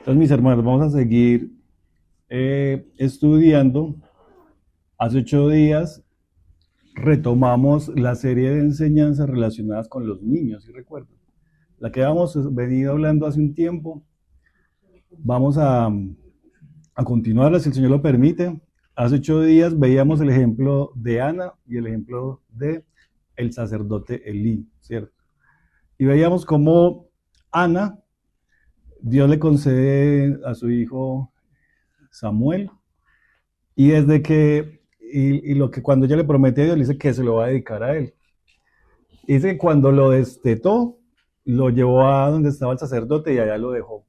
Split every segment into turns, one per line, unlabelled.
Entonces, mis hermanos, vamos a seguir estudiando. Hace 8 días retomamos la serie de enseñanzas relacionadas con los niños, si recuerdan. La que habíamos venido hablando hace un tiempo. Vamos a continuarla si el Señor lo permite. Hace 8 días veíamos el ejemplo de Ana y el ejemplo de el sacerdote Elí, ¿cierto? Y veíamos cómo Ana, Dios le concede a su hijo Samuel. Y desde que, y lo que cuando ella le promete a Dios, le dice que se lo va a dedicar a él. Dice que cuando lo destetó, lo llevó a donde estaba el sacerdote y allá lo dejó.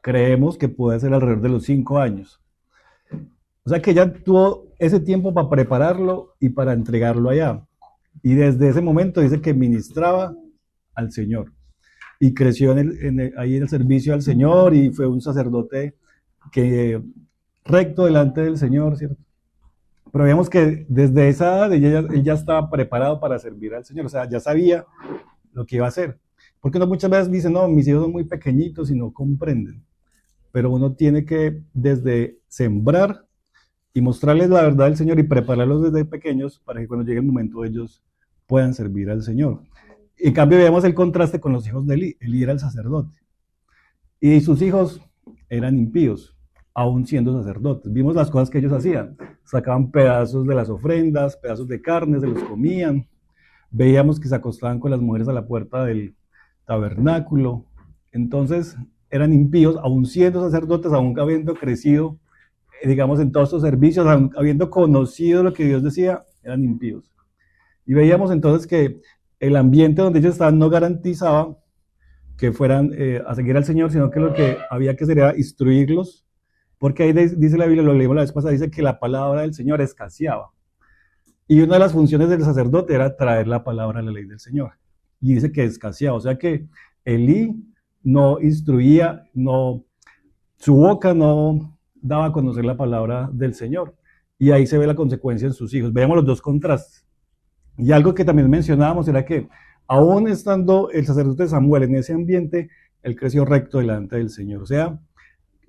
Creemos que puede ser alrededor de los 5 años. O sea que ella tuvo ese tiempo para prepararlo y para entregarlo allá. Y desde ese momento dice que ministraba al Señor. Y creció ahí en el servicio al Señor y fue un sacerdote que recto delante del Señor, ¿cierto? Pero vemos que desde esa edad él ya estaba preparado para servir al Señor, o sea, ya sabía lo que iba a hacer. Porque uno muchas veces dice, no, mis hijos son muy pequeñitos y no comprenden. Pero uno tiene que desde sembrar y mostrarles la verdad del Señor y prepararlos desde pequeños para que cuando llegue el momento ellos puedan servir al Señor. En cambio, vemos el contraste con los hijos de Elí. Elí era el sacerdote y sus hijos eran impíos, aún siendo sacerdotes. Vimos las cosas que ellos hacían. Sacaban pedazos de las ofrendas, pedazos de carne, se los comían. Veíamos que se acostaban con las mujeres a la puerta del tabernáculo. Entonces, eran impíos, aún siendo sacerdotes, aún habiendo crecido, digamos, en todos estos servicios, aún habiendo conocido lo que Dios decía, eran impíos. Y veíamos entonces que el ambiente donde ellos estaban no garantizaba que fueran a seguir al Señor, sino que lo que había que hacer era instruirlos, porque ahí dice la Biblia, lo leímos la vez pasada, dice que la palabra del Señor escaseaba. Y una de las funciones del sacerdote era traer la palabra, la ley del Señor. Y dice que escaseaba, o sea que Elí no instruía, no, su boca no daba a conocer la palabra del Señor. Y ahí se ve la consecuencia en sus hijos. Veamos los dos contrastes. Y algo que también mencionábamos era que aún estando el sacerdote Samuel en ese ambiente, él creció recto delante del Señor. O sea,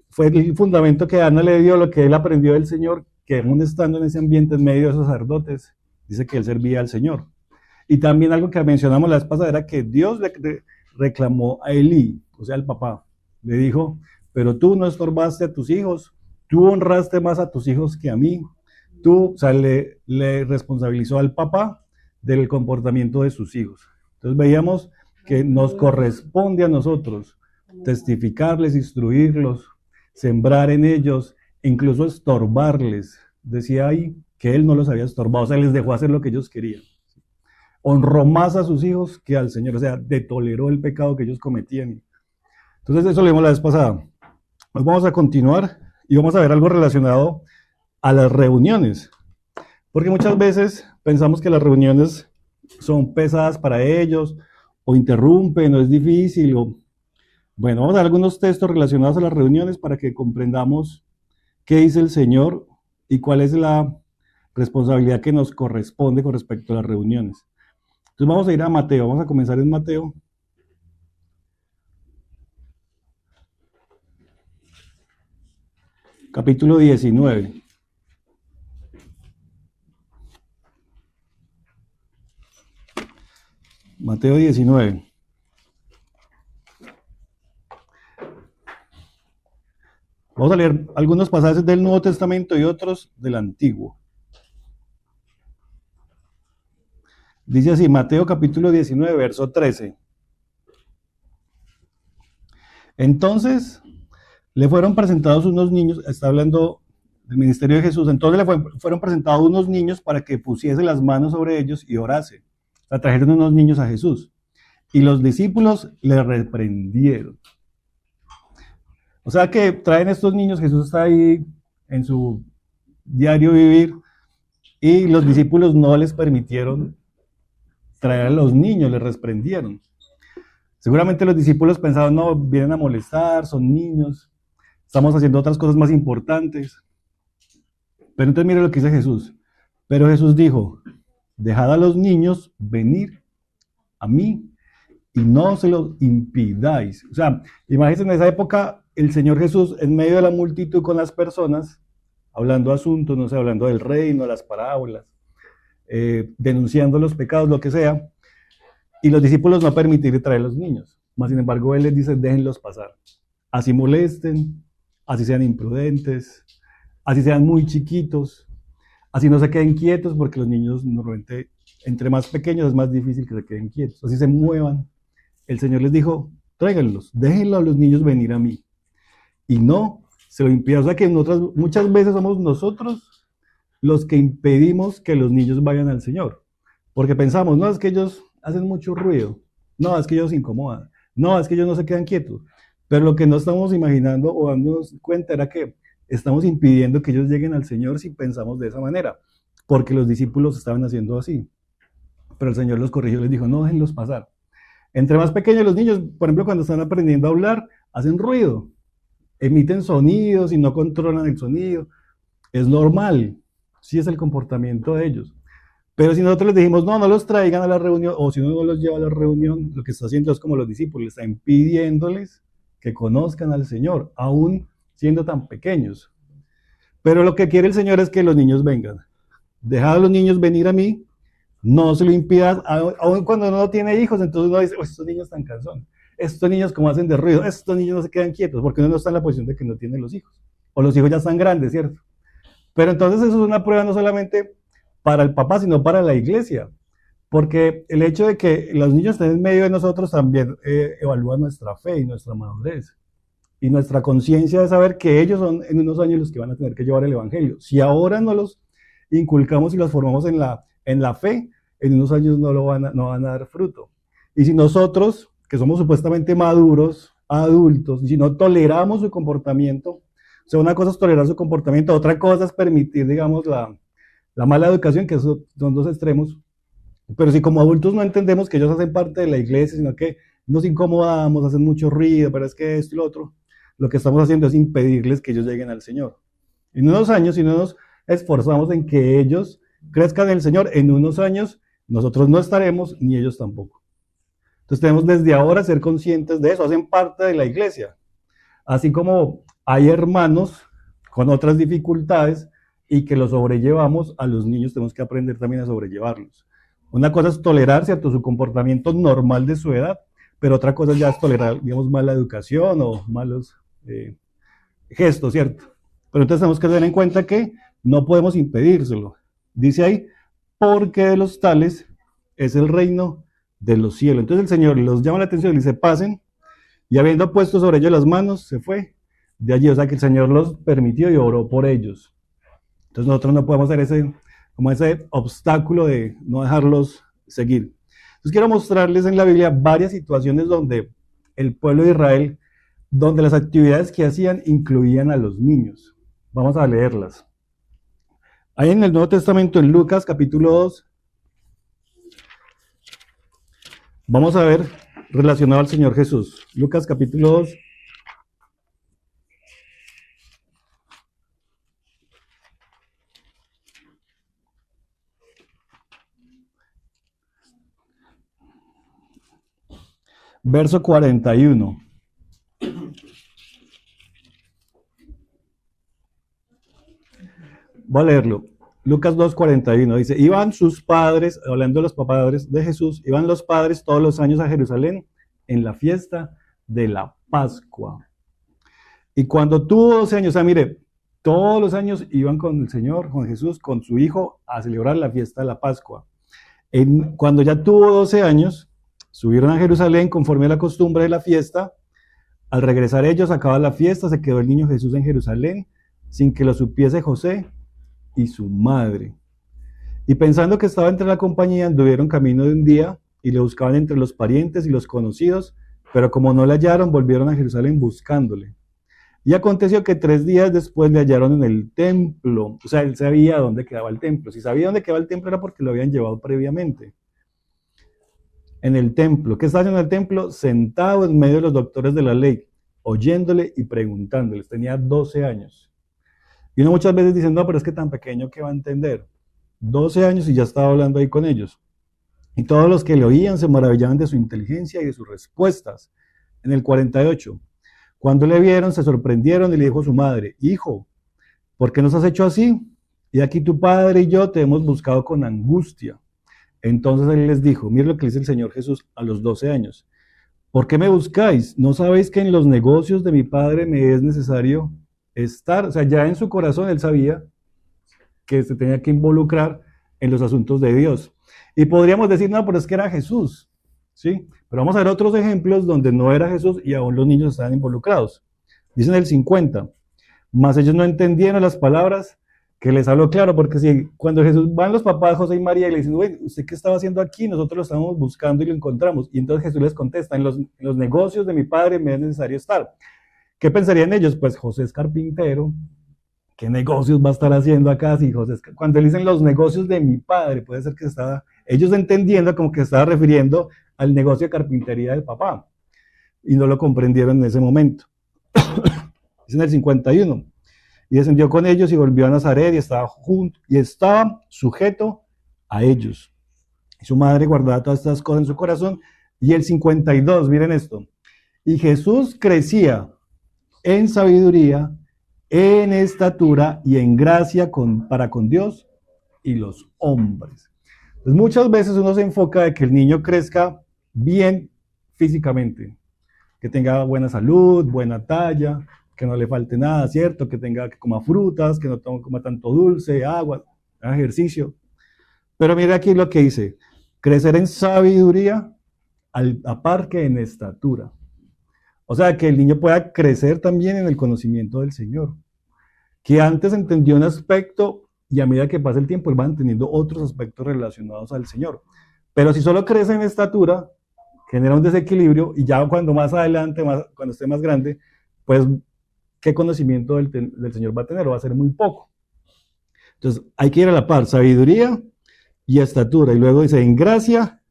fue el fundamento que Ana le dio, lo que él aprendió del Señor, que aún estando en ese ambiente en medio de esos sacerdotes, dice que él servía al Señor. Y también algo que mencionamos la vez pasada era que Dios le reclamó a Elí, o sea, al papá. Le dijo, pero tú no estorbaste a tus hijos, tú honraste más a tus hijos que a mí. Tú, o sea, le responsabilizó al papá del comportamiento de sus hijos. Entonces veíamos que nos corresponde a nosotros testificarles, instruirlos, sembrar en ellos, incluso estorbarles. Decía ahí que él no los había estorbado, o sea, les dejó hacer lo que ellos querían. Honró más a sus hijos que al Señor, o sea, toleró el pecado que ellos cometían. Entonces eso lo vimos la vez pasada. Hoy vamos a continuar y vamos a ver algo relacionado a las reuniones. Porque muchas veces pensamos que las reuniones son pesadas para ellos, o interrumpen, o es difícil, o... Bueno, vamos a ver algunos textos relacionados a las reuniones para que comprendamos qué dice el Señor y cuál es la responsabilidad que nos corresponde con respecto a las reuniones. Entonces vamos a ir a Mateo, vamos a comenzar en Mateo, capítulo 19. Mateo 19. Vamos a leer algunos pasajes del Nuevo Testamento y otros del Antiguo. Dice así, Mateo capítulo 19, verso 13. Entonces le fueron presentados unos niños, está hablando del ministerio de Jesús, entonces fueron presentados unos niños para que pusiese las manos sobre ellos y orase. O sea, trajeron unos niños a Jesús. Y los discípulos le reprendieron. O sea que traen estos niños, Jesús está ahí en su diario vivir, y los discípulos no les permitieron traer a los niños, les reprendieron. Seguramente los discípulos pensaban, no, vienen a molestar, son niños, estamos haciendo otras cosas más importantes. Pero entonces mire lo que dice Jesús. Pero Jesús dijo, dejad a los niños venir a mí y no se los impidáis. O sea, imagínense en esa época el Señor Jesús en medio de la multitud con las personas, hablando asuntos, no sé, hablando del reino, las parábolas, denunciando los pecados, lo que sea, y los discípulos no permitir traer a los niños. Más sin embargo, Él les dice, déjenlos pasar. Así molesten, así sean imprudentes, así sean muy chiquitos, así no se queden quietos, porque los niños normalmente, entre más pequeños es más difícil que se queden quietos, así se muevan. El Señor les dijo, tráiganlos, déjenlo a los niños venir a mí. Y no se lo impida. O sea que muchas veces somos nosotros los que impedimos que los niños vayan al Señor. Porque pensamos, no, es que ellos hacen mucho ruido, no, es que ellos se incomodan, no, es que ellos no se quedan quietos. Pero lo que no estamos imaginando o dándonos cuenta era que estamos impidiendo que ellos lleguen al Señor si pensamos de esa manera, porque los discípulos estaban haciendo así. Pero el Señor los corrigió, les dijo, no, déjenlos pasar. Entre más pequeños los niños, por ejemplo, cuando están aprendiendo a hablar, hacen ruido, emiten sonidos y no controlan el sonido. Es normal, sí es el comportamiento de ellos. Pero si nosotros les dijimos, no, no los traigan a la reunión, o si uno no los lleva a la reunión, lo que está haciendo es como los discípulos, está impidiéndoles que conozcan al Señor, aún siendo tan pequeños. Pero lo que quiere el Señor es que los niños vengan. Dejad a los niños venir a mí, no se lo impidas, aún cuando uno no tiene hijos, entonces uno dice, oh, estos niños están cansones, estos niños como hacen de ruido, estos niños no se quedan quietos, porque uno no está en la posición de que no tiene los hijos, o los hijos ya están grandes, ¿cierto? Pero entonces eso es una prueba no solamente para el papá, sino para la iglesia, porque el hecho de que los niños estén en medio de nosotros también evalúa nuestra fe y nuestra madurez, y nuestra conciencia de saber que ellos son en unos años los que van a tener que llevar el evangelio. Si ahora no los inculcamos y los formamos en la fe, en unos años no van a dar fruto. Y si nosotros, que somos supuestamente maduros, adultos, si no toleramos su comportamiento, o sea, una cosa es tolerar su comportamiento, otra cosa es permitir, digamos, la mala educación, que son dos extremos. Pero si como adultos no entendemos que ellos hacen parte de la iglesia, sino que nos incomodamos, hacen mucho ruido, pero es que esto y lo otro, lo que estamos haciendo es impedirles que ellos lleguen al Señor. En unos años, si no nos esforzamos en que ellos crezcan en el Señor, en unos años nosotros no estaremos, ni ellos tampoco. Entonces tenemos desde ahora ser conscientes de eso, hacen parte de la iglesia. Así como hay hermanos con otras dificultades y que los sobrellevamos, a los niños tenemos que aprender también a sobrellevarlos. Una cosa es tolerar, ¿cierto?, su comportamiento normal de su edad, pero otra cosa ya es tolerar, digamos, mala educación o malos gestos, ¿cierto? Pero entonces tenemos que tener en cuenta que no podemos impedírselo. Dice ahí, porque de los tales es el reino de los cielos. Entonces el Señor los llama la atención y dice, pasen, y habiendo puesto sobre ellos las manos, se fue de allí. O sea que el Señor los permitió y oró por ellos. Entonces nosotros no podemos hacer ese obstáculo de no dejarlos seguir. Entonces quiero mostrarles en la Biblia varias situaciones donde el pueblo de Israel, donde las actividades que hacían incluían a los niños. Vamos a leerlas. Ahí en el Nuevo Testamento, en Lucas capítulo 2, vamos a ver relacionado al Señor Jesús. Lucas capítulo 2. Verso 41. Voy a leerlo. Lucas 2:41 dice, iban sus padres, hablando de los padres de Jesús, iban los padres todos los años a Jerusalén en la fiesta de la Pascua. Y cuando tuvo 12 años, o sea, mire, todos los años iban con el Señor, con Jesús, con su hijo, a celebrar la fiesta de la Pascua. Cuando ya tuvo 12 años, subieron a Jerusalén conforme a la costumbre de la fiesta. Al regresar ellos, acabada la fiesta, se quedó el niño Jesús en Jerusalén, sin que lo supiese José y su madre. Y pensando que estaba entre la compañía, anduvieron camino de un día y le buscaban entre los parientes y los conocidos, pero como no le hallaron, volvieron a Jerusalén buscándole. Y aconteció que 3 días después le hallaron en el templo. O sea, él sabía dónde quedaba el templo. Si sabía dónde quedaba el templo era porque lo habían llevado previamente. En el templo. ¿Qué estaba haciendo en el templo? Sentado en medio de los doctores de la ley, oyéndole y preguntándoles. Tenía 12 años. Y uno muchas veces dice, no, pero es que tan pequeño que va a entender. 12 años y ya estaba hablando ahí con ellos. Y todos los que le oían se maravillaban de su inteligencia y de sus respuestas. En el 48, cuando le vieron, se sorprendieron y le dijo a su madre, hijo, ¿por qué nos has hecho así? Y aquí tu padre y yo te hemos buscado con angustia. Entonces él les dijo, mire lo que dice el Señor Jesús a los 12 años. ¿Por qué me buscáis? ¿No sabéis que en los negocios de mi padre me es necesario estar? O sea, ya en su corazón él sabía que se tenía que involucrar en los asuntos de Dios. Y podríamos decir, no, pero es que era Jesús, ¿sí? Pero vamos a ver otros ejemplos donde no era Jesús y aún los niños estaban involucrados. Dicen el 50, mas ellos no entendieron las palabras que les habló claro, porque si cuando Jesús van los papás José y María y le dicen, güey, ¿usted qué estaba haciendo aquí? Nosotros lo estábamos buscando y lo encontramos. Y entonces Jesús les contesta, en los negocios de mi padre me es necesario estar. ¿Qué pensarían ellos? Pues José es carpintero, ¿qué negocios va a estar haciendo acá? Si José es, cuando le dicen los negocios de mi padre, puede ser que estaba, ellos entendiendo como que estaba refiriendo al negocio de carpintería del papá. Y no lo comprendieron en ese momento. Es en el 51. Y descendió con ellos y volvió a Nazaret y estaba sujeto a ellos. Y su madre guardaba todas estas cosas en su corazón. Y el 52, miren esto. Y Jesús crecía en sabiduría, en estatura y en gracia para con Dios y los hombres. Pues muchas veces uno se enfoca de que el niño crezca bien físicamente, que tenga buena salud, buena talla, que no le falte nada, ¿cierto? Que coma frutas, que no coma tanto dulce, agua, ejercicio. Pero mira aquí lo que dice, crecer en sabiduría a la par que en estatura. O sea, que el niño pueda crecer también en el conocimiento del Señor. Que antes entendió un aspecto y a medida que pasa el tiempo, él va entendiendo otros aspectos relacionados al Señor. Pero si solo crece en estatura, genera un desequilibrio y ya cuando más adelante, cuando esté más grande, pues ¿qué conocimiento del Señor va a tener? Va a ser muy poco. Entonces, hay que ir a la par, sabiduría y estatura. Y luego dice, en gracia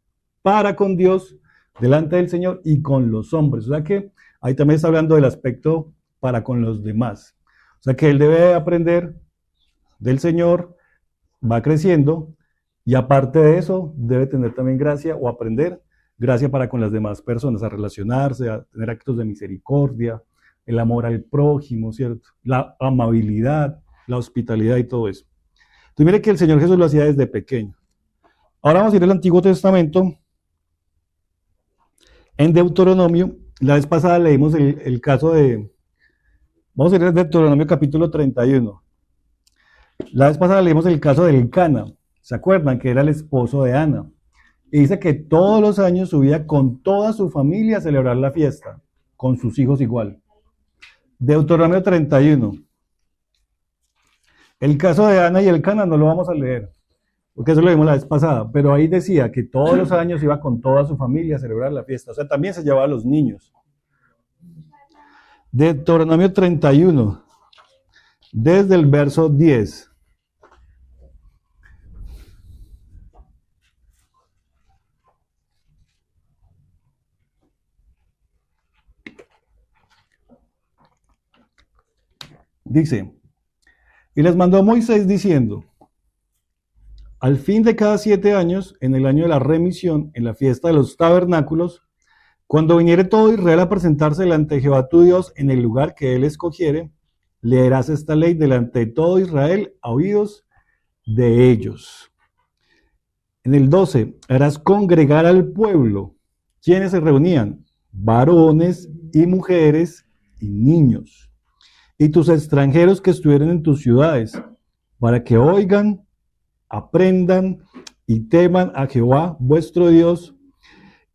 para con Dios, delante del Señor y con los hombres. O sea que ahí también está hablando del aspecto para con los demás. O sea que él debe aprender del Señor, va creciendo, y aparte de eso, debe tener también gracia o aprender gracia para con las demás personas, a relacionarse, a tener actos de misericordia, el amor al prójimo, ¿cierto? La amabilidad, la hospitalidad y todo eso. Entonces mire que el Señor Jesús lo hacía desde pequeño. Ahora vamos a ir al Antiguo Testamento. En Deuteronomio, la vez pasada leímos el caso de... Vamos a ir a Deuteronomio capítulo 31. La vez pasada leímos el caso del Elcana. ¿Se acuerdan? Que era el esposo de Ana. Y dice que todos los años subía con toda su familia a celebrar la fiesta, con sus hijos igual. Deuteronomio 31. El caso de Ana y Elcana no lo vamos a leer, porque eso lo vimos la vez pasada, pero ahí decía que todos los años iba con toda su familia a celebrar la fiesta, o sea, también se llevaba a los niños. Deuteronomio 31, desde el verso 10. Dice, y les mandó a Moisés diciendo, al fin de cada 7 años, en el año de la remisión, en la fiesta de los tabernáculos, cuando viniere todo Israel a presentarse delante de Jehová tu Dios en el lugar que él escogiere, leerás esta ley delante de todo Israel a oídos de ellos. En el 12, harás congregar al pueblo. ¿Quiénes se reunían? Varones y mujeres y niños. Y tus extranjeros que estuvieran en tus ciudades, para que oigan, aprendan y teman a Jehová vuestro Dios,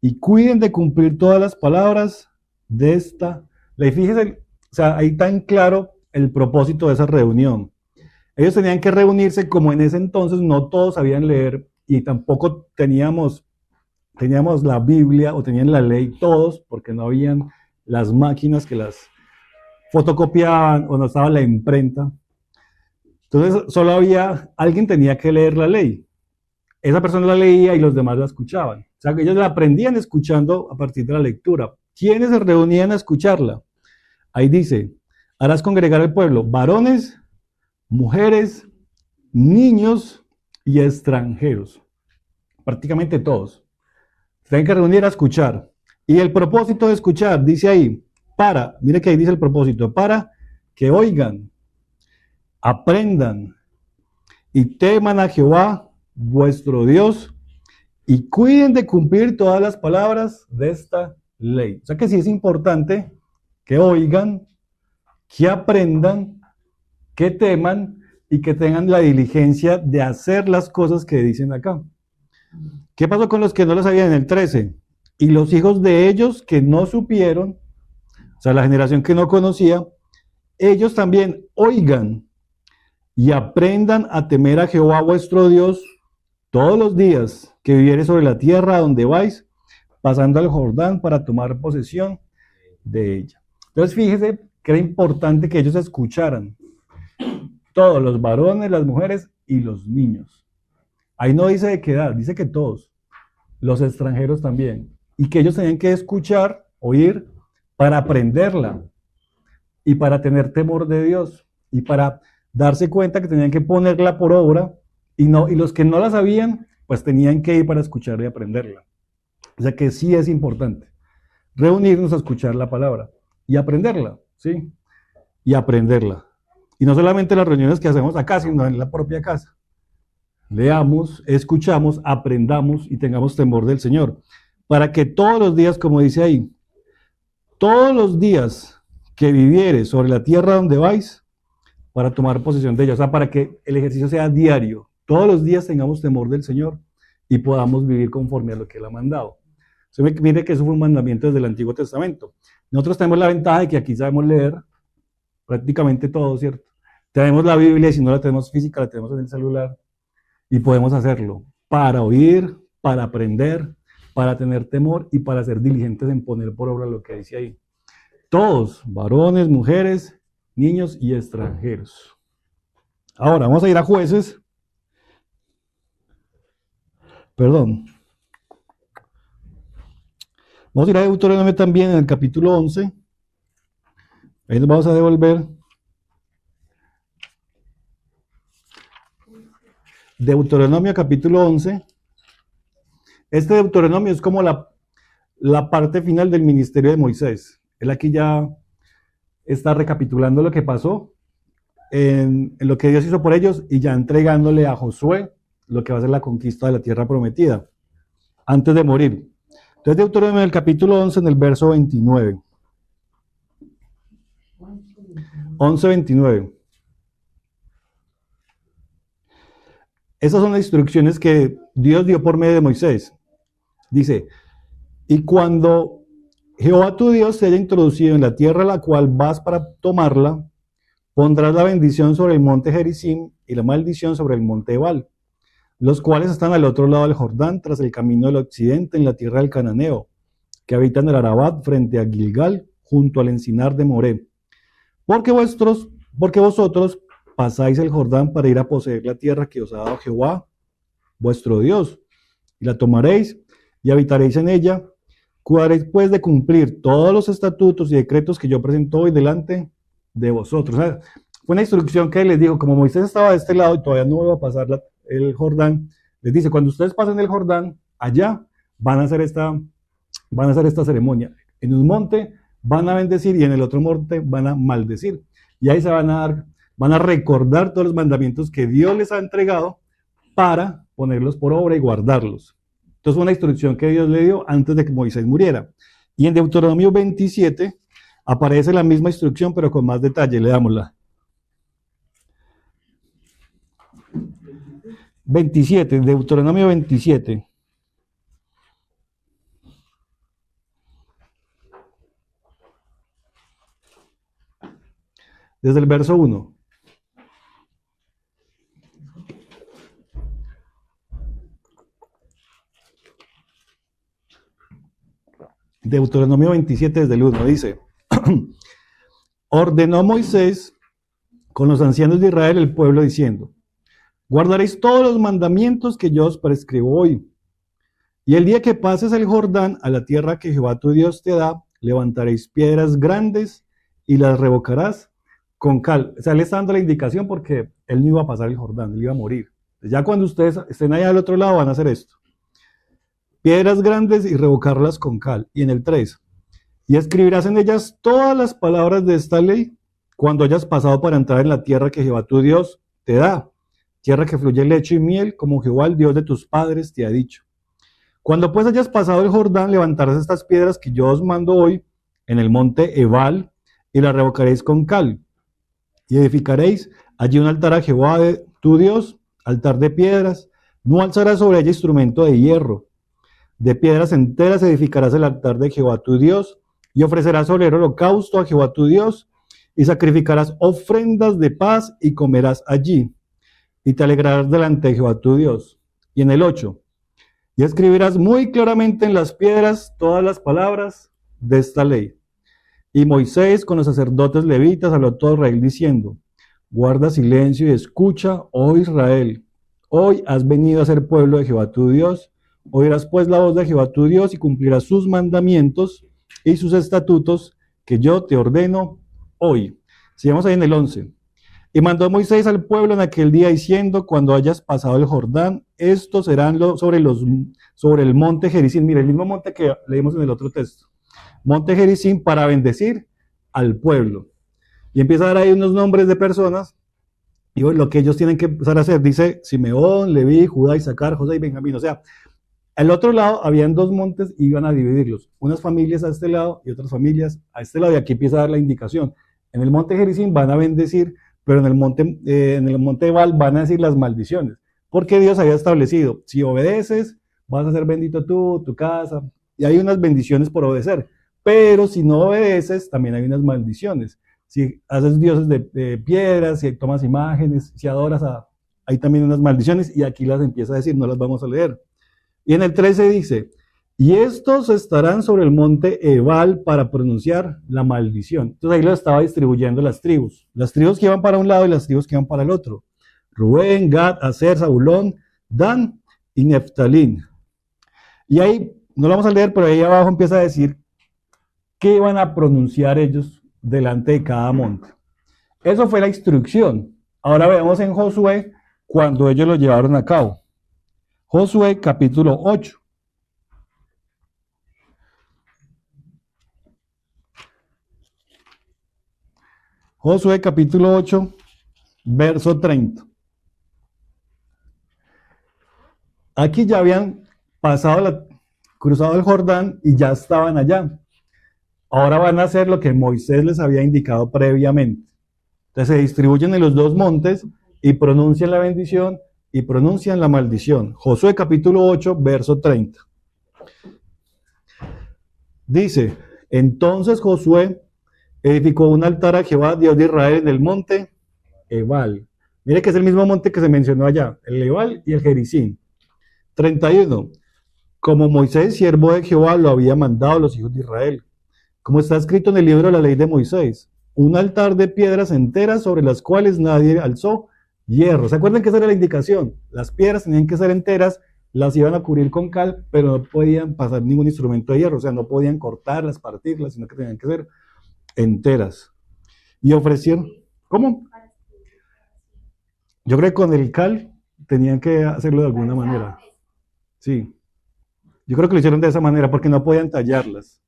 y cuiden de cumplir todas las palabras de esta ley. Fíjense, o sea, ahí tan claro el propósito de esa reunión. Ellos tenían que reunirse, como en ese entonces no todos sabían leer y tampoco teníamos la Biblia o tenían la ley todos, porque no habían las máquinas que las fotocopiaban o no estaba la imprenta. Entonces solo alguien tenía que leer la ley. Esa persona la leía y los demás la escuchaban. O sea, que ellos la aprendían escuchando a partir de la lectura. ¿Quiénes se reunían a escucharla? Ahí dice, harás congregar al pueblo, varones, mujeres, niños y extranjeros. Prácticamente todos. Tienen que reunir a escuchar. Y el propósito de escuchar, dice ahí, mire que ahí dice el propósito, para que oigan, aprendan y teman a Jehová, vuestro Dios, y cuiden de cumplir todas las palabras de esta ley. O sea que sí es importante que oigan, que aprendan, que teman y que tengan la diligencia de hacer las cosas que dicen acá. ¿Qué pasó con los que no lo sabían en el 13? Y los hijos de ellos que no supieron, o sea, la generación que no conocía, ellos también oigan y aprendan a temer a Jehová vuestro Dios todos los días que vivieres sobre la tierra donde vais, pasando al Jordán para tomar posesión de ella. Entonces fíjese que era importante que ellos escucharan, todos, los varones, las mujeres y los niños. Ahí no dice de qué edad, dice que todos, los extranjeros también, y que ellos tenían que escuchar, oír, para aprenderla, y para tener temor de Dios, y para darse cuenta que tenían que ponerla por obra, y los que no la sabían, pues tenían que ir para escucharla y aprenderla. O sea que sí es importante reunirnos a escuchar la palabra y aprenderla, ¿sí? Y aprenderla. Y no solamente las reuniones que hacemos acá, sino en la propia casa. Leamos, escuchamos, aprendamos y tengamos temor del Señor. Para que todos los días, como dice ahí, todos los días que vivieres sobre la tierra donde vais, para tomar posesión de ella. O sea, para que el ejercicio sea diario. Todos los días tengamos temor del Señor y podamos vivir conforme a lo que Él ha mandado. Mire que eso fue un mandamiento desde el Antiguo Testamento. Nosotros tenemos la ventaja de que aquí sabemos leer prácticamente todo, ¿cierto? Tenemos la Biblia y si no la tenemos física, la tenemos en el celular y podemos hacerlo para oír, para aprender, para tener temor y para ser diligentes en poner por obra lo que dice ahí. Todos, varones, mujeres, niños y extranjeros. Ahora, vamos a ir a Jueces. Perdón. Vamos a ir a Deuteronomio también en el capítulo 11. Ahí nos vamos a devolver. Deuteronomio capítulo 11. Este Deuteronomio es como la parte final del ministerio de Moisés. Él aquí ya está recapitulando lo que pasó, en lo que Dios hizo por ellos y ya entregándole a Josué lo que va a ser la conquista de la tierra prometida, antes de morir. Entonces Deuteronomio en el capítulo 11, en el verso 29. 11:29. Esas son las instrucciones que Dios dio por medio de Moisés. Dice, y cuando Jehová tu Dios te haya introducido en la tierra a la cual vas para tomarla, pondrás la bendición sobre el monte Gerizim y la maldición sobre el monte Ebal, los cuales están al otro lado del Jordán, tras el camino del occidente, en la tierra del Cananeo, que habitan el Arabat frente a Gilgal, junto al encinar de Moré. Porque vosotros pasáis el Jordán para ir a poseer la tierra que os ha dado Jehová, vuestro Dios, y la tomaréis y habitaréis en ella. Cuidaréis pues de cumplir todos los estatutos y decretos que yo presento hoy delante de vosotros. O sea, fue una instrucción que les dijo, como Moisés estaba de este lado y todavía no iba a pasar el Jordán, les dice, cuando ustedes pasen el Jordán, allá van a hacer esta ceremonia. En un monte van a bendecir y en el otro monte van a maldecir. Y ahí se van a recordar todos los mandamientos que Dios les ha entregado para ponerlos por obra y guardarlos. Entonces fue una instrucción que Dios le dio antes de que Moisés muriera. Y en Deuteronomio 27 aparece la misma instrucción, pero con más detalle. Leámosla. 27, Deuteronomio 27. Desde el verso 1. Deuteronomio 27 desde el 1 dice, ordenó Moisés con los ancianos de Israel el pueblo diciendo, guardaréis todos los mandamientos que yo os prescribo hoy. Y el día que pases el Jordán a la tierra que Jehová tu Dios te da, levantaréis piedras grandes y las revocarás con cal. O sea, le está dando la indicación porque él no iba a pasar el Jordán, él iba a morir. Ya cuando ustedes estén allá al otro lado van a hacer esto. piedras grandes y revocarlas con cal. Y en el 3, y escribirás en ellas todas las palabras de esta ley cuando hayas pasado para entrar en la tierra que Jehová tu Dios te da, tierra que fluye leche y miel, como Jehová el Dios de tus padres te ha dicho. Cuando pues hayas pasado el Jordán, levantarás estas piedras que yo os mando hoy en el monte Ebal y las revocaréis con cal. Y edificaréis allí un altar a Jehová de tu Dios, altar de piedras. No alzarás sobre ella instrumento de hierro. De piedras enteras edificarás el altar de Jehová tu Dios, y ofrecerás sobre el holocausto a Jehová tu Dios, y sacrificarás ofrendas de paz, y comerás allí, y te alegrarás delante de Jehová tu Dios. Y en el 8, y escribirás muy claramente en las piedras todas las palabras de esta ley. Y Moisés con los sacerdotes levitas habló a todo Israel diciendo, guarda silencio y escucha, oh Israel, hoy has venido a ser pueblo de Jehová tu Dios. Oirás pues la voz de Jehová tu Dios y cumplirás sus mandamientos y sus estatutos que yo te ordeno hoy. Sigamos ahí en el 11. Y mandó Moisés al pueblo en aquel día diciendo, cuando hayas pasado el Jordán, estos serán sobre el monte Gerizim. Mira, el mismo monte que leímos en el otro texto. Monte Gerizim para bendecir al pueblo. Y empieza a dar ahí unos nombres de personas y lo que ellos tienen que empezar a hacer. Dice Simeón, Leví, Judá, Isaacar, José y Benjamín. O sea, al otro lado habían dos montes y iban a dividirlos. Unas familias a este lado y otras familias a este lado. Y aquí empieza a dar la indicación. En el monte Gerizim van a bendecir, pero en el monte Ebal van a decir las maldiciones. Porque Dios había establecido, si obedeces, vas a ser bendito tú, tu casa. Y hay unas bendiciones por obedecer. Pero si no obedeces, también hay unas maldiciones. Si haces dioses de piedras, si tomas imágenes, si adoras hay también unas maldiciones. Y aquí las empieza a decir, no las vamos a leer. Y en el 13 dice, y estos estarán sobre el monte Ebal para pronunciar la maldición. Entonces ahí lo estaba distribuyendo las tribus que iban para un lado y las tribus que iban para el otro. Rubén, Gad, Aser, Zabulón, Dan y Neftalín. Y ahí, no lo vamos a leer, pero ahí abajo empieza a decir qué iban a pronunciar ellos delante de cada monte. Eso fue la instrucción. Ahora veamos en Josué cuando ellos lo llevaron a cabo. Josué capítulo 8. Josué capítulo 8, verso 30. Aquí ya habían cruzado el Jordán y ya estaban allá. Ahora van a hacer lo que Moisés les había indicado previamente. Entonces se distribuyen en los dos montes y pronuncian la bendición y pronuncian la maldición. Josué capítulo 8, verso 30. Dice, entonces Josué edificó un altar a Jehová, Dios de Israel, en el monte Ebal. Mire que es el mismo monte que se mencionó allá, el Ebal y el Gerizim. 31. Como Moisés, siervo de Jehová, lo había mandado a los hijos de Israel. Como está escrito en el libro de la ley de Moisés, un altar de piedras enteras sobre las cuales nadie alzó hierro. ¿Se acuerdan que esa era la indicación? Las piedras tenían que ser enteras, las iban a cubrir con cal, pero no podían pasar ningún instrumento de hierro, o sea, no podían cortarlas, partirlas, sino que tenían que ser enteras. Y ofrecieron, ¿cómo? Yo creo que con el cal tenían que hacerlo de alguna manera. Sí, yo creo que lo hicieron de esa manera porque no podían tallarlas.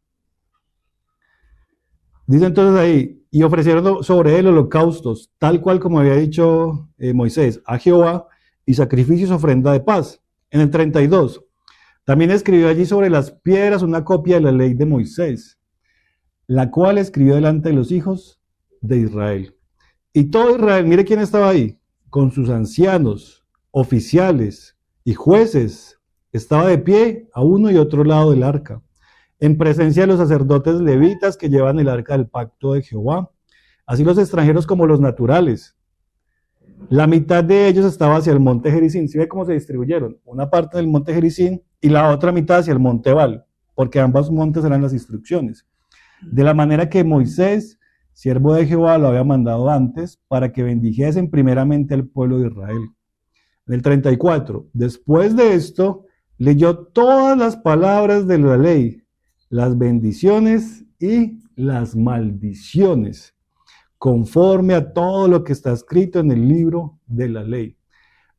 Dice entonces ahí, y ofrecieron sobre él holocaustos, tal cual como había dicho Moisés, a Jehová, y sacrificios, ofrenda de paz. En el 32, también escribió allí sobre las piedras una copia de la ley de Moisés, la cual escribió delante de los hijos de Israel. Y todo Israel, mire quién estaba ahí, con sus ancianos, oficiales y jueces, estaba de pie a uno y otro lado del arca, en presencia de los sacerdotes levitas que llevan el arca del pacto de Jehová, así los extranjeros como los naturales. La mitad de ellos estaba hacia el monte Gerizim. ¿Sí ve cómo se distribuyeron? Una parte del monte Gerizim y la otra mitad hacia el monte Ebal, porque ambos montes eran las instrucciones. De la manera que Moisés, siervo de Jehová, lo había mandado antes, para que bendijesen primeramente al pueblo de Israel. En el 34, después de esto, leyó todas las palabras de la ley, las bendiciones y las maldiciones, conforme a todo lo que está escrito en el libro de la ley.